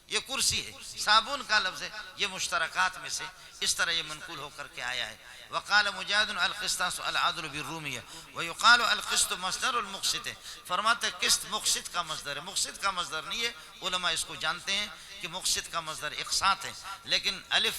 Speaker 1: یہ کرسی ہے. صابون کا لفظ ہے، یہ مشترکات میں سے اس طرح یہ منقول ہو کر کے آیا ہے. وقال مجاہد القسطاس العدل بالرومیہ ویقال القسط مصدر المقسط. فرماتے قسط مقسط کا مصدر ہے، مقسط کا مصدر نہیں ہے. علماء اس کو جانتے ہیں کہ مقسط کا مصدر اقساط ہے، لیکن الف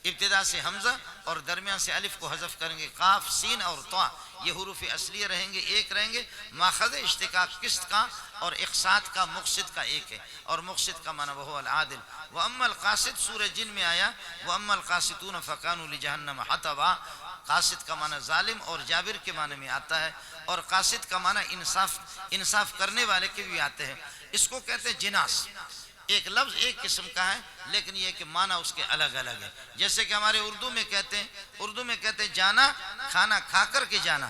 Speaker 1: ابتدا سے حمزہ اور درمیان سے الف کو حذف کریں گے، قاف سین اور طا یہ حروف اصلیہ رہیں گے، ایک رہیں گے. ماخذ اشتقاق قسط کا اور اقساط کا مقسط کا ایک ہے، اور مقسط کا معنی وہ العادل. واما القاسط سورہ جن میں آیا واما القاسطون فکانوا لجہنم حطبا. قاسط کا معنی ظالم اور جابر کے معنی میں آتا ہے، اور قاسط کا معنی انصاف کرنے والے کے بھی آتے ہیں. اس کو کہتے ہیں جناس. ایک لفظ ایک قسم کا ہے لیکن یہ کہ معنی اس کے الگ الگ ہے. جیسے کہ ہمارے اردو میں کہتے ہیں جانا کھانا کھا کر کے جانا،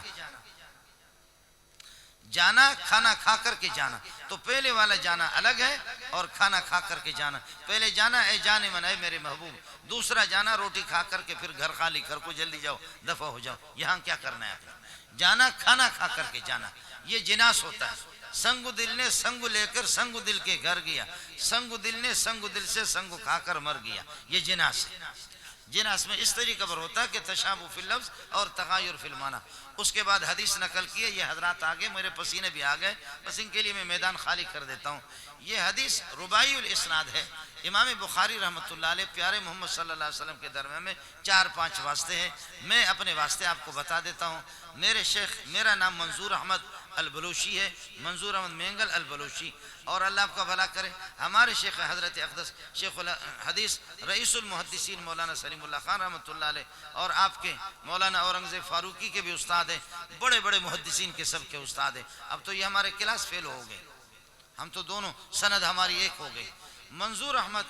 Speaker 1: جانا کھانا کھا کر کے جانا. تو پہلے والا جانا الگ ہے اور کھانا کھا کر کے جانا. پہلے جانا اے جانے من اے میرے محبوب، دوسرا جانا روٹی کھا کر کے پھر گھر خالی کر کو جلدی جاؤ دفع ہو جاؤ. یہاں کیا کرنا ہے آپ نے؟ جانا کھانا کھا کر کے جانا. یہ جناس ہوتا ہے. سنگ دل نے سنگ لے کر سنگ دل کے گھر گیا، سنگ دل نے سنگ دل سے سنگ کھا کر مر گیا. یہ جناس ہے. جناس میں اس طریقے پر ہوتا ہے کہ تشابہ فی اللفظ اور تغایر فی المعنی. اس کے بعد حدیث نقل کی ہے. یہ حضرات آگے میرے پسینے بھی آ گئے، بس ان کے لیے میں میدان خالی کر دیتا ہوں. یہ حدیث رباعی الاسناد ہے. امام بخاری رحمۃ اللہ علیہ پیارے محمد صلی اللہ علیہ وسلم کے درمیان میں 4-5 واسطے ہیں. میں اپنے واسطے آپ کو بتا دیتا ہوں. میرے شیخ، میرا نام منظور احمد البلوچی ہے، منظور احمد مینگل البلوچی، اور اللہ آپ کا بھلا کرے. ہمارے شیخ حضرت اقدس شیخ الحدیث رئیس المحدثین مولانا سلیم اللہ خان رحمۃ اللہ علیہ، اور آپ کے مولانا اورنگزیب فاروقی کے بھی استاد ہیں. بڑے بڑے محدثین کے سب کے استاد ہیں. اب تو یہ ہمارے کلاس فیل ہو گئے، ہم تو دونوں سند ہماری ایک ہو گئی. منظور احمد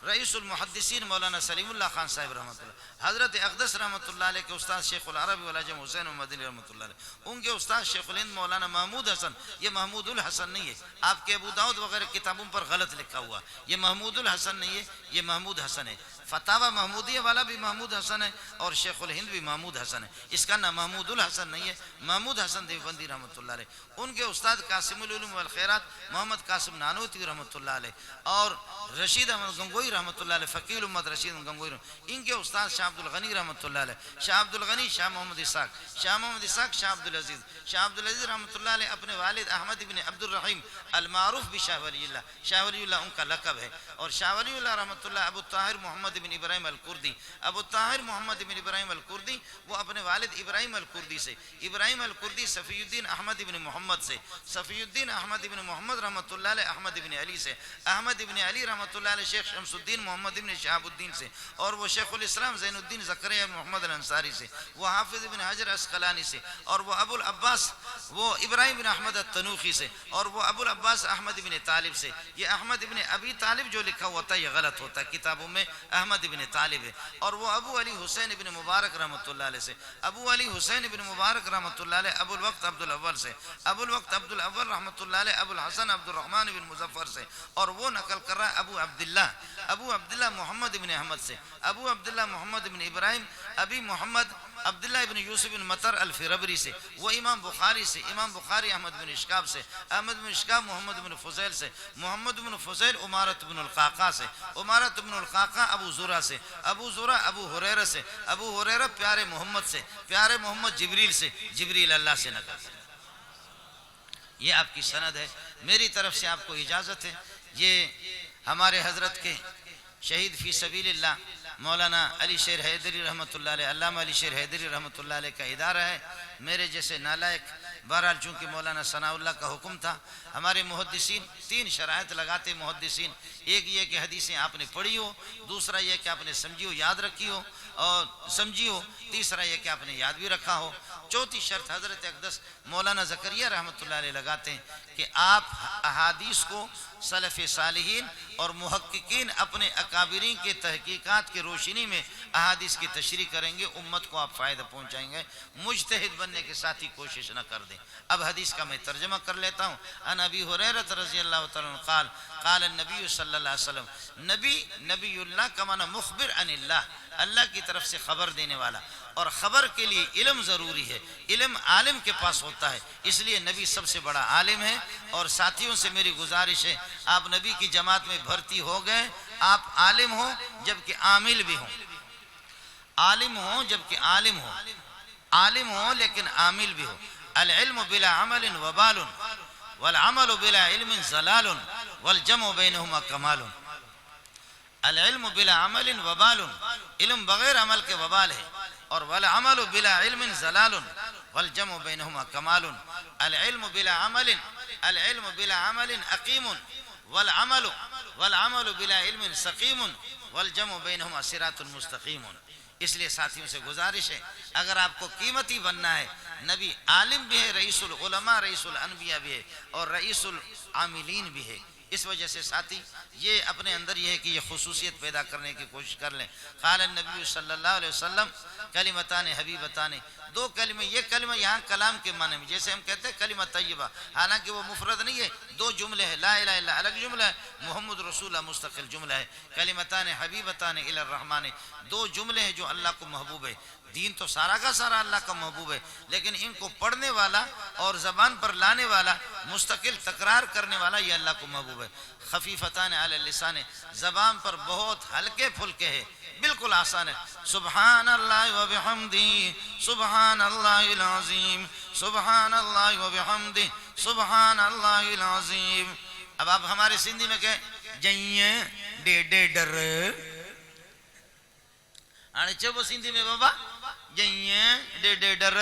Speaker 1: رئیس المحدثین مولانا سلیم اللہ خان صاحب رحمۃ اللہ، حضرت اقدس رحمۃ اللہ علیہ کے استاد شیخ العربی والعجم حسین مدنی رحمۃ اللہ علیہ، ان کے استاد شیخ الہند مولانا محمود حسن. یہ محمود الحسن نہیں ہے، آپ کے ابو داؤد وغیرہ کتابوں پر غلط لکھا ہوا. یہ محمود الحسن نہیں ہے، یہ محمود حسن ہے. فتاوی محمودیہ والا بھی محمود حسن ہے اور شیخ الہند بھی محمود حسن ہے. اس کا نام محمود الحسن نہیں ہے، محمود حسن دیوبندی رحمۃ اللہ علیہ. ان کے استاد قاسم العلوم والخیرات محمد قاسم نانوتوی رحمۃ اللہ علیہ، اور رشید احمد گنگوئی رحمۃ اللہ علیہ، فقیہ الامت رشید احمد گنگوئی. ان کے استاد شاہ عبد الغنی رحمۃ اللہ علیہ، شاہ عبد الغنی شاہ محمد اسحاق، شاہ محمد اسحاق شاہ عبد العزیز. شاہ عبد العزیز رحمۃ اللہ علیہ اپنے والد احمد ابن عبد الرحیم المعروف بشاہ ولی اللہ، شاہ ولی اللہ ان کا لقب ہے. اور شاہ ولی اللہ رحمۃ اللہ ابو طاہر محمد بن ابراہیم الکردی، ابو طاہر محمد بن ابراہیم الکردی، وہ اپنے والد ابراہیم الکردی سے، ابراہیم الکردی صفی الدین احمد بن محمد سے، صفی الدین احمد بن محمد رحمۃ اللہ علیہ احمد بن علی سے، احمد بن علی رحمۃ اللہ علیہ شیخ شمس الدین محمد بن شہاب الدین سے، اور وہ شیخ الاسلام زین الدین زکریا بن محمد الانصاری سے، وہ حافظ بن حجر اسقلانی سے، اور وہ ابو العباس وہ ابراہیم بن احمد التنوخی سے، اور وہ ابو العباس احمد بن طالب سے. یہ احمد بن ابی طالب جو لکھا ہوتا ہے یہ غلط ہوتا ہے، کتابوں میں احمد بن طالب ہے. اور وہ ابو علی حسین بن مبارک رحمۃ اللہ علیہ سے، ابو علی حسین بن مبارک رحمۃ اللہ علیہ ابو الوقت عبد الاول سے، ابو الوقت عبد الاول رحمۃ اللہ علیہ ابو الحسن عبد الرحمن بن مظفر سے. اور وہ نقل کر رہا ہے ابو عبداللہ محمد بن احمد سے، ابو عبداللہ محمد بن ابراہیم ابی محمد عبداللہ بن یوسف بن مطر الفربری سے، وہ امام بخاری سے، امام بخاری احمد بن اشکاب سے، احمد بن اشکاب محمد بن فضیل سے، محمد بن فضیل عمارت بن القعقاع سے، عمارت بن القعقاع ابو زرع سے، ابو زرع ابو ہریرہ سے، ابو ہریرہ پیارے محمد سے، پیارے محمد جبریل سے، جبریل اللہ سے نقل کرتے. یہ آپ کی سند ہے. میری طرف سے آپ کو اجازت ہے. یہ ہمارے حضرت کے شہید فی سبیل اللہ مولانا علی شیر حیدری رحمۃ اللہ علیہ، علامہ علی شیر حیدری رحمۃ اللہ علیہ کا ادارہ ہے. میرے جیسے نالائق، بہرحال چونکہ مولانا ثناء اللہ کا حکم تھا، ہمارے محدثین 3 شرائط لگاتے محدثین. ایک یہ کہ حدیثیں آپ نے پڑھی ہو، دوسرا یہ کہ آپ نے سمجھی ہو، یاد رکھی ہو اور سمجھی ہو، تیسرا یہ کہ آپ نے یاد بھی رکھا ہو. چوتھی شرط حضرت اقدس مولانا زکریا رحمۃ اللہ علیہ لگاتے ہیں کہ آپ احادیث کو سلف صالحین اور محققین اپنے اکابرین کے تحقیقات کی روشنی میں احادیث کی تشریح کریں گے، امت کو آپ فائدہ پہنچائیں گے، مجتہد بننے کے ساتھ ہی کوشش نہ کر دیں۔ اب حدیث کا میں ترجمہ کر لیتا ہوں۔ ان ابی ہریرہ رضی اللہ تعالی عنہ قال قال النبی صلی اللہ علیہ وسلم، نبی اللہ کا معنی مخبر عن اللہ، اللہ کی طرف سے خبر دینے والا، اور خبر کے لیے علم ضروری ہے، علم عالم کے پاس ہوتا ہے، اس لیے نبی سب سے بڑا عالم ہے۔ اور ساتھیوں سے میری گزارش ہے، آپ نبی کی جماعت میں بھرتی ہو گئے، آپ عالم ہوں جبکہ عامل بھی ہوں، عالم ہوں جبکہ عالم ہوں، عالم ہوں لیکن عامل بھی ہو۔ العلم بلا عمل وبال والعمل بلا علم زلال والجمع بینہما کمال۔ العلم بلا عمل وبال، علم بغیر عمل کے وبال ہے، اور والعمل بلا علم زلال والجمع بینہما کمال۔ العلم بلا عمل عقیم والعمل بلا علم سقیم والجمع بینہما صراط مستقیم۔ اس لیے ساتھیوں سے گزارش ہے، اگر آپ کو قیمتی بننا ہے، نبی عالم بھی ہے، رئیس العلماء رئیس الانبیاء بھی ہے، اور رئیس العاملین بھی ہے۔ اس وجہ سے ساتھی یہ اپنے اندر یہ ہے کہ یہ خصوصیت پیدا کرنے کی کوشش کر لیں۔ قال النبی صلی اللہ علیہ وسلم کلمتان حبیبتان، دو کلمے، یہ کلمہ یہاں کلام کے معنی میں، جیسے ہم کہتے ہیں کلمہ طیبہ، حالانکہ وہ مفرد نہیں ہے، دو جملے ہیں، لا الہ الا الگ جملہ ہے، محمد رسول اللہ مستقل جملہ ہے۔ کلمتان حبیبتان الی الرحمن، دو جملے ہیں جو اللہ کو محبوب ہے۔ دین تو سارا کا سارا اللہ کا محبوب ہے، لیکن ان کو پڑھنے والا اور زبان پر لانے والا، مستقل تکرار کرنے والا، یہ اللہ کو محبوب ہے۔ خفیفتان علی اللسان، زبان پر بہت ہلکے پھلکے ہے، بالکل آسان ہے۔ سبحان اللہ و بحمدہ سبحان اللہ العظیم سبحان اللہ و بحمدہ سبحان اللہ العظیم۔ اب آپ ہمارے سندھی میں کہیں جئیں ڈے ڈر، آنے چبو سندھی میں بابا جئیں ڈے ڈر،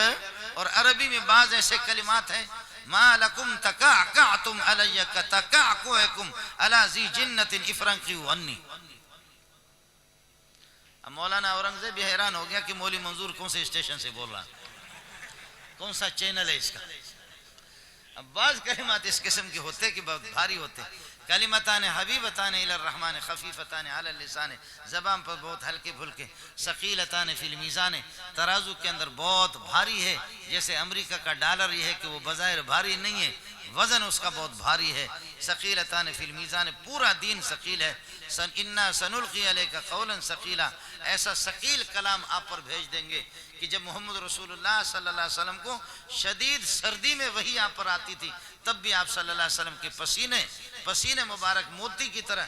Speaker 1: اور عربی میں بعض ایسے کلمات ہیں، ما لکم تکعکعتم علی کتکعکعکم علی ذی جنت افرنقیو انی۔ اب مولانا اورنگزیب بھی حیران ہو گیا کہ مولی منظور کون سے اسٹیشن سے بول رہا، کون سا چینل ہے اس کا۔ اب بعض کلمات اس قسم کے ہوتے کہ بہت بھاری ہوتے۔ کلمتان حبیبتان الی الرحمن خفیفتان علی اللسان، زبان پر بہت ہلکے پھلکے، ثقیلتان فی المیزان، ترازو کے اندر بہت بھاری ہے، جیسے امریکہ کا ڈالر یہ ہے کہ وہ بظاہر بھاری نہیں ہے، وزن اس کا بہت بھاری ہے۔ ثقیلتان فی المیزان، پورا دین ثقیل ہے۔ انا سنلقی علیک قولا ثقیلا، ایسا ثقیل کلام آپ پر بھیج دیں گے کہ جب محمد رسول اللہ صلی اللہ علیہ وسلم کو شدید سردی میں وحی آپ پر آتی تھی، تب بھی آپ صلی اللہ علیہ وسلم کے پسینے مبارک موتی کی طرح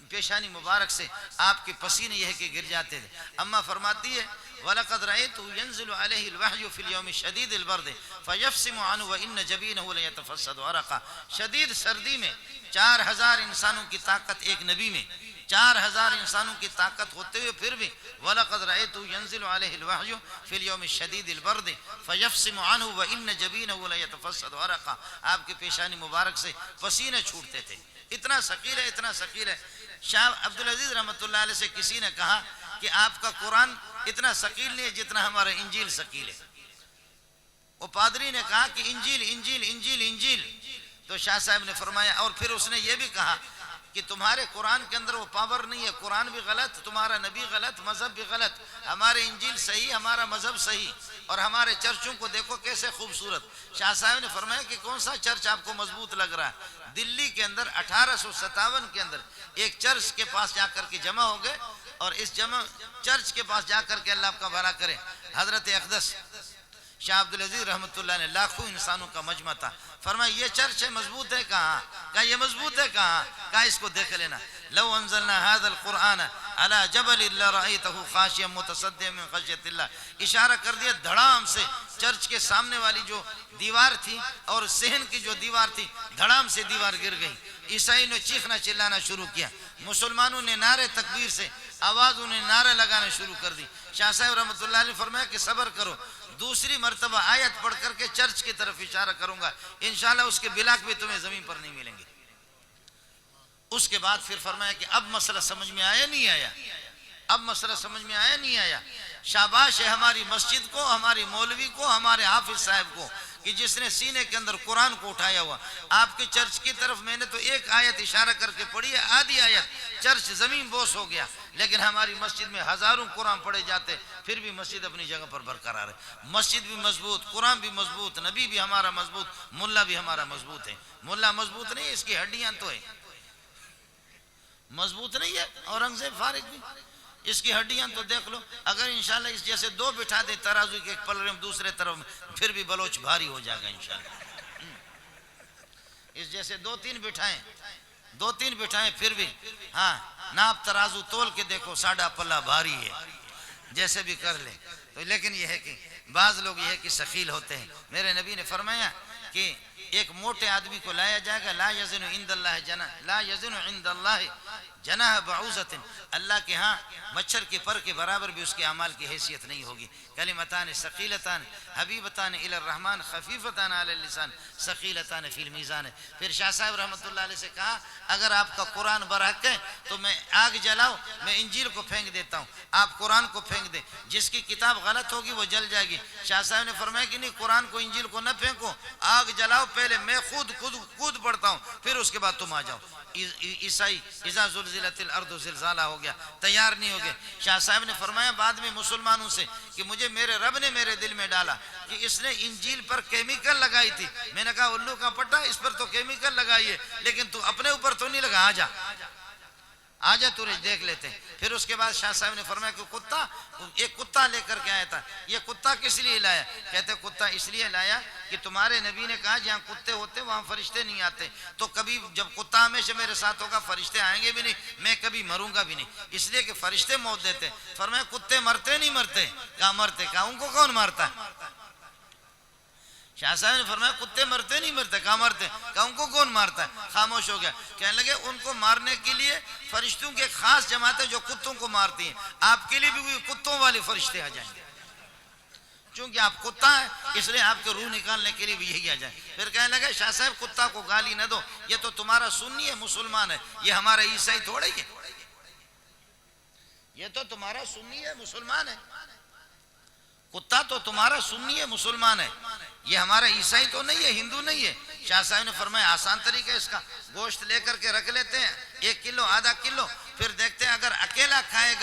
Speaker 1: پیشانی مبارک سے آپ کے پسینے یہ ہے کہ گر جاتے تھے۔ اما فرماتی ہے وَلَقَدْ رَأَيْتُهُ يَنزِلُ عَلَيْهِ الْوَحْيُ فِي الْيَوْمِ شَدِيدِ الْبَرْدِ فَيَفْصِمُ عَنْهُ وَإِنَّ جَبِينَهُ لَيَتَفَسَّدُ عَرَقًا۔ شدید سردی میں 4000 انسانوں کی طاقت ایک نبی میں، 4000 انسانوں کی طاقت ہوتے ہوئے پھر بھی وَلَقَدْ رَأَيْتُهُ يَنزِلُ عَلَيْهِ الْوَحْيُ فِي الْيَوْمِ شَدِيدِ الْبَرْدِ فَيَفْصِمُ عَنْهُ وَإِنَّ جَبِينَهُ لَيَتَفَسَّدُ عَرَقًا۔ آپ کے پیشانی مبارک سے پسینے چھوٹتے تھے، اتنا ثقیل ہے، اتنا ثقیل ہے۔ شاہ عبدالعزیز رحمۃ اللہ علیہ سے کسی نے کہا کہ آپ کا قرآن اتنا ثقیل نہیں ہے جتنا ہمارا انجیل ثقیل ہے۔ وہ پادری نے کہا کہ انجیل انجیل انجیل انجیل، تو شاہ صاحب نے فرمایا، اور پھر اس نے یہ بھی کہا کہ تمہارے قرآن کے اندر وہ پاور نہیں ہے، قرآن بھی غلط، تمہارا نبی غلط، مذہب بھی غلط، ہمارے انجیل صحیح، ہمارا مذہب صحیح، اور ہمارے چرچوں کو دیکھو کیسے خوبصورت۔ شاہ صاحب نے فرمایا کہ کون سا چرچ آپ کو مضبوط لگ رہا ہے؟ دلی کے اندر 1857 کے اندر ایک چرچ کے پاس جا کر کے جمع ہو گئے، اور اس چرچ کے پاس جا کر کے اللہ آپ کا بھلا کرے، حضرت اقدس شاہ عبدالعزیز رحمۃ اللہ نے لاکھوں انسانوں کا مجمع تھا، فرمایا یہ چرچ ہے مضبوط ہے کہاں؟ کہا یہ مضبوط ہے کہاں؟ کہا اس کو دیکھ لینا، لو انزلنا هذا القرآن على جبل لرأيته خاشعا متصدعا من خشية اللہ، اشارہ کر دیا دھڑام سے چرچ کے سامنے والی جو دیوار تھی اور صحن کی جو دیوار تھی، دھڑام سے دیوار گر گئی۔ عیسائی نے چیخنا چلانا شروع کیا، مسلمانوں نے نعرے تکبیر سے آواز انہیں نعرے لگانا شروع کر دی۔ شاہ صاحب رحمۃ اللہ علیہ نے فرمایا کہ صبر کرو، دوسری مرتبہ آیت پڑھ کر کے چرچ کی طرف اشارہ کروں گا، انشاءاللہ اس کے بلاک بھی تمہیں زمین پر نہیں ملیں گے۔ اس کے بعد پھر فرمایا کہ اب مسئلہ سمجھ میں آیا نہیں آیا، اب مسئلہ سمجھ میں آیا نہیں آیا۔ شاباش ہے ہماری مسجد کو، ہماری مولوی کو، ہمارے حافظ صاحب کو کہ جس نے سینے کے اندر قرآن کو اٹھایا ہوا. آپ کے چرچ کی طرف میں نے تو ایک آیت اشارہ کر کے پڑھی ہے, آدھی آیت, چرچ زمین بوس ہو گیا. لیکن ہماری مسجد میں ہزاروں قرآن پڑھے جاتے, پھر بھی مسجد اپنی جگہ پر برقرار ہے. مسجد بھی مضبوط, قرآن بھی مضبوط, نبی بھی ہمارا مضبوط, ملا بھی ہمارا مضبوط ہے. ملا مضبوط نہیں, اس کی ہڈیاں تو ہے مضبوط نہیں ہے. اورنگزیب فارغ بھی, اس کی ہڈیاں تو دیکھ لو. اگر انشاءاللہ اس جیسے دو بٹھا دے ترازو کے ایک پلڑے میں دوسرے طرف, پھر بھی بلوچ بھاری ہو جائے گا انشاءاللہ. اس جیسے دو تین بٹھائیں پھر بھی, ہاں ناپ ترازو تول کے دیکھو ساڑھا پلہ بھاری ہے, جیسے بھی کر لے. تو لیکن یہ ہے کہ بعض لوگ یہ ہے کہ ثقیل ہوتے ہیں. میرے نبی نے فرمایا کہ ایک موٹے آدمی کو لایا جائے گا, لا یزن عند اللہ جناح بعوضۃ, اللہ کے ہاں مچھر کے پر کے برابر بھی اس کے اعمال کی حیثیت نہیں ہوگی. کلمتان ثقیلتان حبیبتان الی الرحمن خفیفتان علی اللسان ثقیلتان فی المیزان. پھر شاہ صاحب رحمۃ اللہ علیہ سے کہا, اگر آپ کا قرآن برحق ہے تو میں آگ جلاؤ, میں انجیل کو پھینک دیتا ہوں, آپ قرآن کو پھینک دیں, جس کی کتاب غلط ہوگی وہ جل جائے گی. شاہ صاحب نے فرمایا کہ نہیں, قرآن کو انجیل کو نہ پھینکو, آگ جلاؤ, پہلے میں خود پڑھتا ہوں, پھر اس کے بعد تم آ جاؤ. عیسائی اذا زلزلت الارض زلزالہ ہو گیا, تیار نہیں ہو گئے. شاہ صاحب نے فرمایا بعد میں مسلمانوں سے کہ مجھے میرے رب نے میرے دل میں ڈالا کہ اس نے انجیل پر کیمیکل لگائی تھی. میں نے کہا الو کا پٹا, اس پر تو کیمیکل لگائی ہے, لیکن تو اپنے اوپر تو نہیں لگا, آ جا تو دیکھ لیتے. پھر اس کے بعد شاہ صاحب نے فرمایا کہ ایک کتا لے کر کے آیا تھا. یہ کتا کس لیے لایا؟ کہتے کتا اس لیے لایا کہ تمہارے نبی نے کہا جہاں کتے ہوتے وہاں فرشتے نہیں آتے, تو کبھی جب کتا ہمیشہ میرے ساتھ ہوگا فرشتے آئیں گے بھی نہیں, میں کبھی مروں گا بھی نہیں, اس لیے کہ فرشتے موت دیتے. فرمایا کتے مرتے نہیں مرتے؟ کہاں مرتے. کہا ان کو کون مارتا ہے؟ شاہ صاحب نے فرمایا کتے مرتے نہیں مرتے. کہاں مرتے؟ کہا ان کو کون مارتا ہے؟ خاموش ہو گیا. کہنے لگے ان کو مارنے کے لیے فرشتوں کے خاص جماعت ہے جو کتوں کو مارتی ہیں, آپ کے لیے بھی کتوں والے فرشتے آ جائیں گے, چونکہ آپ کتا ہے اس لیے آپ کے روح نکالنے کے لیے بھی یہی آ جائے. پھر کہنے لگے شاہ صاحب کتا کو گالی نہ دو, یہ تو تمہارا سنی ہے مسلمان ہے, یہ ہمارا عیسائی تھوڑا ہی ہے, یہ تو تمہارا سنی ہے مسلمان ہے, کتا تو تمہارا سنی ہے مسلمان ہے, یہ ہمارا عیسائی تو نہیں ہے, ہندو نہیں ہے. شاہ صاحب نے فرمایا آسان طریقہ اس کا, گوشت لے کر کے رکھ لیتے ہیں 1 کلو آدھا کلو, پھر دیکھتے ہیں اگر اکیلا کھائے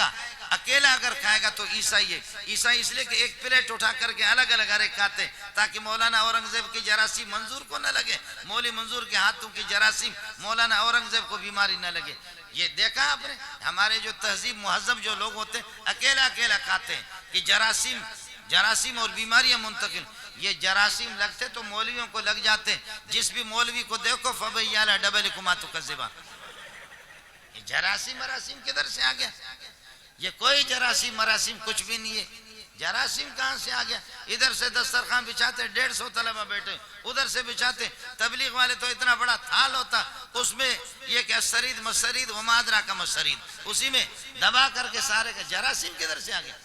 Speaker 1: گا تو عیسائی ہے. عیسائی اس لیے کہ ایک پلیٹ اٹھا کر کے الگ الگ ہر ایک کھاتے تاکہ مولانا اورنگزیب کی جراثیم منظور کو نہ لگے, مولوی منظور کے ہاتھوں کی جراثیم مولانا اورنگزیب کو بیماری نہ لگے. یہ دیکھا آپ نے, ہمارے جو تہذیب مہذب جو لوگ ہوتے ہیں اکیلا کھاتے ہیں کہ جراثیم اور بیماریاں منتقل. یہ جراثیم لگتے تو مولویوں کو لگ جاتے, جس بھی مولوی کو دیکھو فبیالا ڈبلکما تکذبان. یہ جراثیم مراسیم کدھر سے آ گیا؟ یہ کوئی جراثیم مراسیم کچھ بھی نہیں ہے. جراثیم کہاں سے آ گیا؟ ادھر سے دسترخوان بچھاتے 150 طلبہ بیٹھے, ادھر سے بچھاتے, تبلیغ والے تو اتنا بڑا تھال ہوتا اس میں یہ کہ مسرید ومادرا کا مسرید, اسی میں دبا کر کے سارے کا. جراثیم کدھر سے آ گیا؟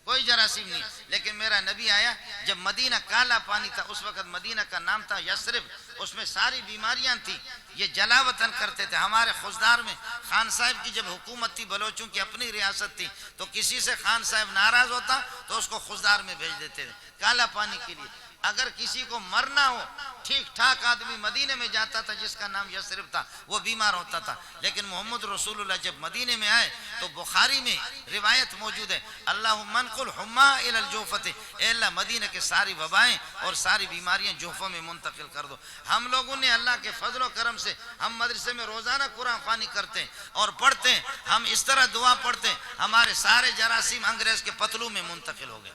Speaker 1: کوئی جراثیم نہیں. لیکن میرا نبی آیا جب مدینہ کالا پانی تھا, اس وقت مدینہ کا نام تھا یثرب, اس میں ساری بیماریاں تھیں, یہ جلا وطن کرتے تھے. ہمارے خزدار میں خان صاحب کی جب حکومت تھی, بلوچوں کی اپنی ریاست تھی, تو کسی سے خان صاحب ناراض ہوتا تو اس کو خزدار میں بھیج دیتے تھے کالا پانی کے لیے. اگر کسی کو مرنا ہو, ٹھیک ٹھاک آدمی مدینے میں جاتا تھا جس کا نام یثرب تھا, وہ بیمار ہوتا تھا. لیکن محمد رسول اللہ جب مدینے میں آئے تو بخاری میں روایت موجود ہے, اللہم انقل حما الی الجوفۃ, اے اللہ مدینہ کے ساری وبائیں اور ساری بیماریاں جوفوں میں منتقل کر دو. ہم لوگوں نے اللہ کے فضل و کرم سے, ہم مدرسے میں روزانہ قرآن خوانی کرتے ہیں اور پڑھتے ہیں, ہم اس طرح دعا پڑھتے ہیں, ہمارے سارے جراثیم انگریز کے پتلوں میں منتقل ہو گئے.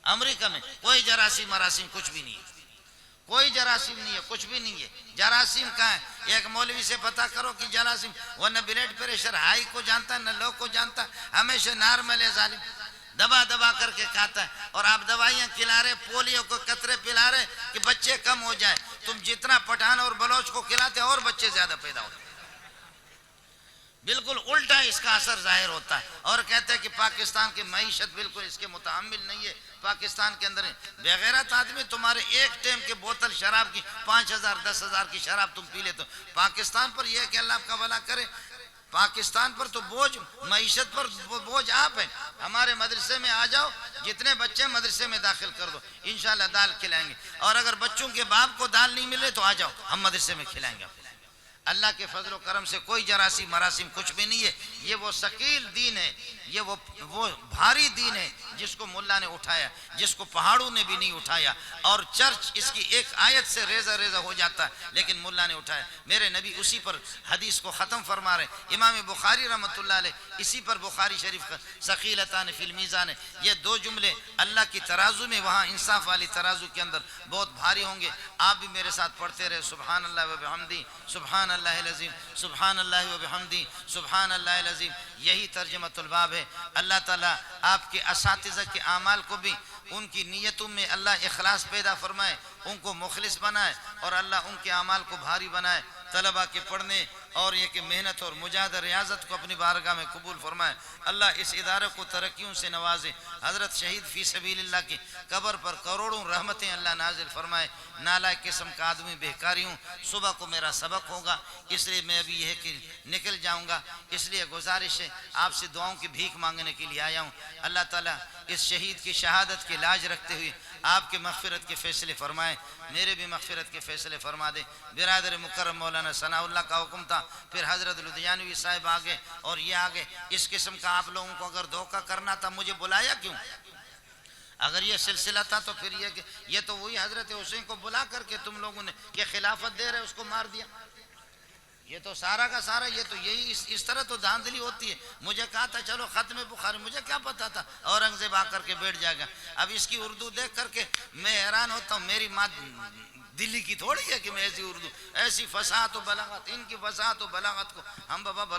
Speaker 1: امریکہ میں کوئی جراثیم مراسیم کچھ بھی نہیں ہے, کوئی جراثیم نہیں ہے, کچھ بھی نہیں ہے. جراثیم کہاں ہے؟ ایک مولوی سے پتا کرو کہ جراثیم, وہ نہ بلڈ پریشر ہائی کو جانتا نہ لو کو جانتا, ہمیشہ نارمل ہے ظالم, دبا کر کے کھاتا ہے. اور آپ دوائیاں کھلا رہے, پولیو کو قطرے پلا رہے کہ بچے کم ہو جائے. تم جتنا پٹھان اور بلوچ کو کھلاتے اور بچے زیادہ پیدا ہوتے. بالکل الٹا اس کا اثر ظاہر ہوتا ہے. اور کہتے ہیں کہ پاکستان کی معیشت بالکل اس کے متحمل نہیں ہے. پاکستان کے اندر بغیرت آدمی تمہارے ایک ٹائم کے بوتل شراب کی 5,000 10,000 کی شراب تم پی لیتے ہو. پاکستان پر یہ ہے کہ اللہ آپ کا بھلا کرے, پاکستان پر تو بوجھ، معیشت پر بوجھ آپ ہیں. ہمارے مدرسے میں آ جاؤ، جتنے بچے مدرسے میں داخل کر دو، انشاءاللہ دال کھلائیں گے. اور اگر بچوں کے باپ کو دال نہیں ملے تو آ جاؤ، ہم مدرسے میں کھلائیں گے. اللہ کے فضل و کرم سے کوئی جراثیم مراسم کچھ بھی نہیں ہے. یہ وہ ثقیل دین ہے، یہ وہ بھاری دین ہے جس کو ملا نے اٹھایا، جس کو پہاڑوں نے بھی نہیں اٹھایا. اور چرچ اس کی ایک آیت سے ریزہ ریزہ ہو جاتا ہے، لیکن ملا نے اٹھایا. میرے نبی اسی پر حدیث کو ختم فرما رہے. امام بخاری رحمۃ اللہ علیہ اسی پر بخاری شریف کا ثقیلتان فی المیزان ہے. یہ دو جملے اللہ کی ترازو میں، وہاں انصاف والی ترازو کے اندر بہت بھاری ہوں گے. آپ بھی میرے ساتھ پڑھتے رہے، سبحان اللہ و بحمدہ، سبحان اللہ العظیم، سبحان اللہ و بحمدہ، سبحان اللہ العظیم. یہی ترجمۃ الباب ہے. اللہ تعالیٰ آپ کے اساتذہ کے اعمال کو بھی ان کی نیتوں میں اللہ اخلاص پیدا فرمائے، ان کو مخلص بنائے، اور اللہ ان کے اعمال کو بھاری بنائے. طلبہ کے پڑھنے اور یہ کہ محنت اور مجاہدہ ریاضت کو اپنی بارگاہ میں قبول فرمائے. اللہ اس ادارے کو ترقیوں سے نوازے. حضرت شہید فی سبیل اللہ کی قبر پر کروڑوں رحمتیں اللہ نازل فرمائے. نالائق قسم کا آدمی بہکاری ہوں. صبح کو میرا سبق ہوگا، اس لیے میں ابھی یہ کہ نکل جاؤں گا. اس لیے گزارش ہے، آپ سے دعاؤں کی بھیک مانگنے کے لیے آیا ہوں. اللہ تعالیٰ اس شہید کی شہادت کے لاج رکھتے ہوئے آپ کے مغفرت کے فیصلے فرمائے، میرے بھی مغفرت کے فیصلے فرما دے. برادر مکرم مولانا ثناء اللہ کا حکم تھا، پھر حضرت لدھیانوی صاحب آگے اور یہ آگے. اس قسم کا آپ لوگوں کو اگر دھوکہ کرنا تھا مجھے بلایا کیوں؟ اگر یہ سلسلہ تھا تو پھر یہ کہ یہ تو وہی حضرت حسین کو بلا کر کے تم لوگوں نے کہ خلافت دے رہے اس کو مار دیا. یہ تو سارا کا سارا یہ تو یہی اس طرح تو دھاندلی ہوتی ہے. مجھے کہا تھا چلو ختم بخاری، مجھے کیا پتا تھا اورنگزیب آ کر کے بیٹھ جائے گا. اب اس کی اردو دیکھ کر کے میں حیران ہوتا ہوں. میری ماں دلی کی تھوڑی ہے کہ میں ایسی اردو، ایسی فصاحت و بلاغت، ان کی فصاحت و بلاغت کو ہم بابا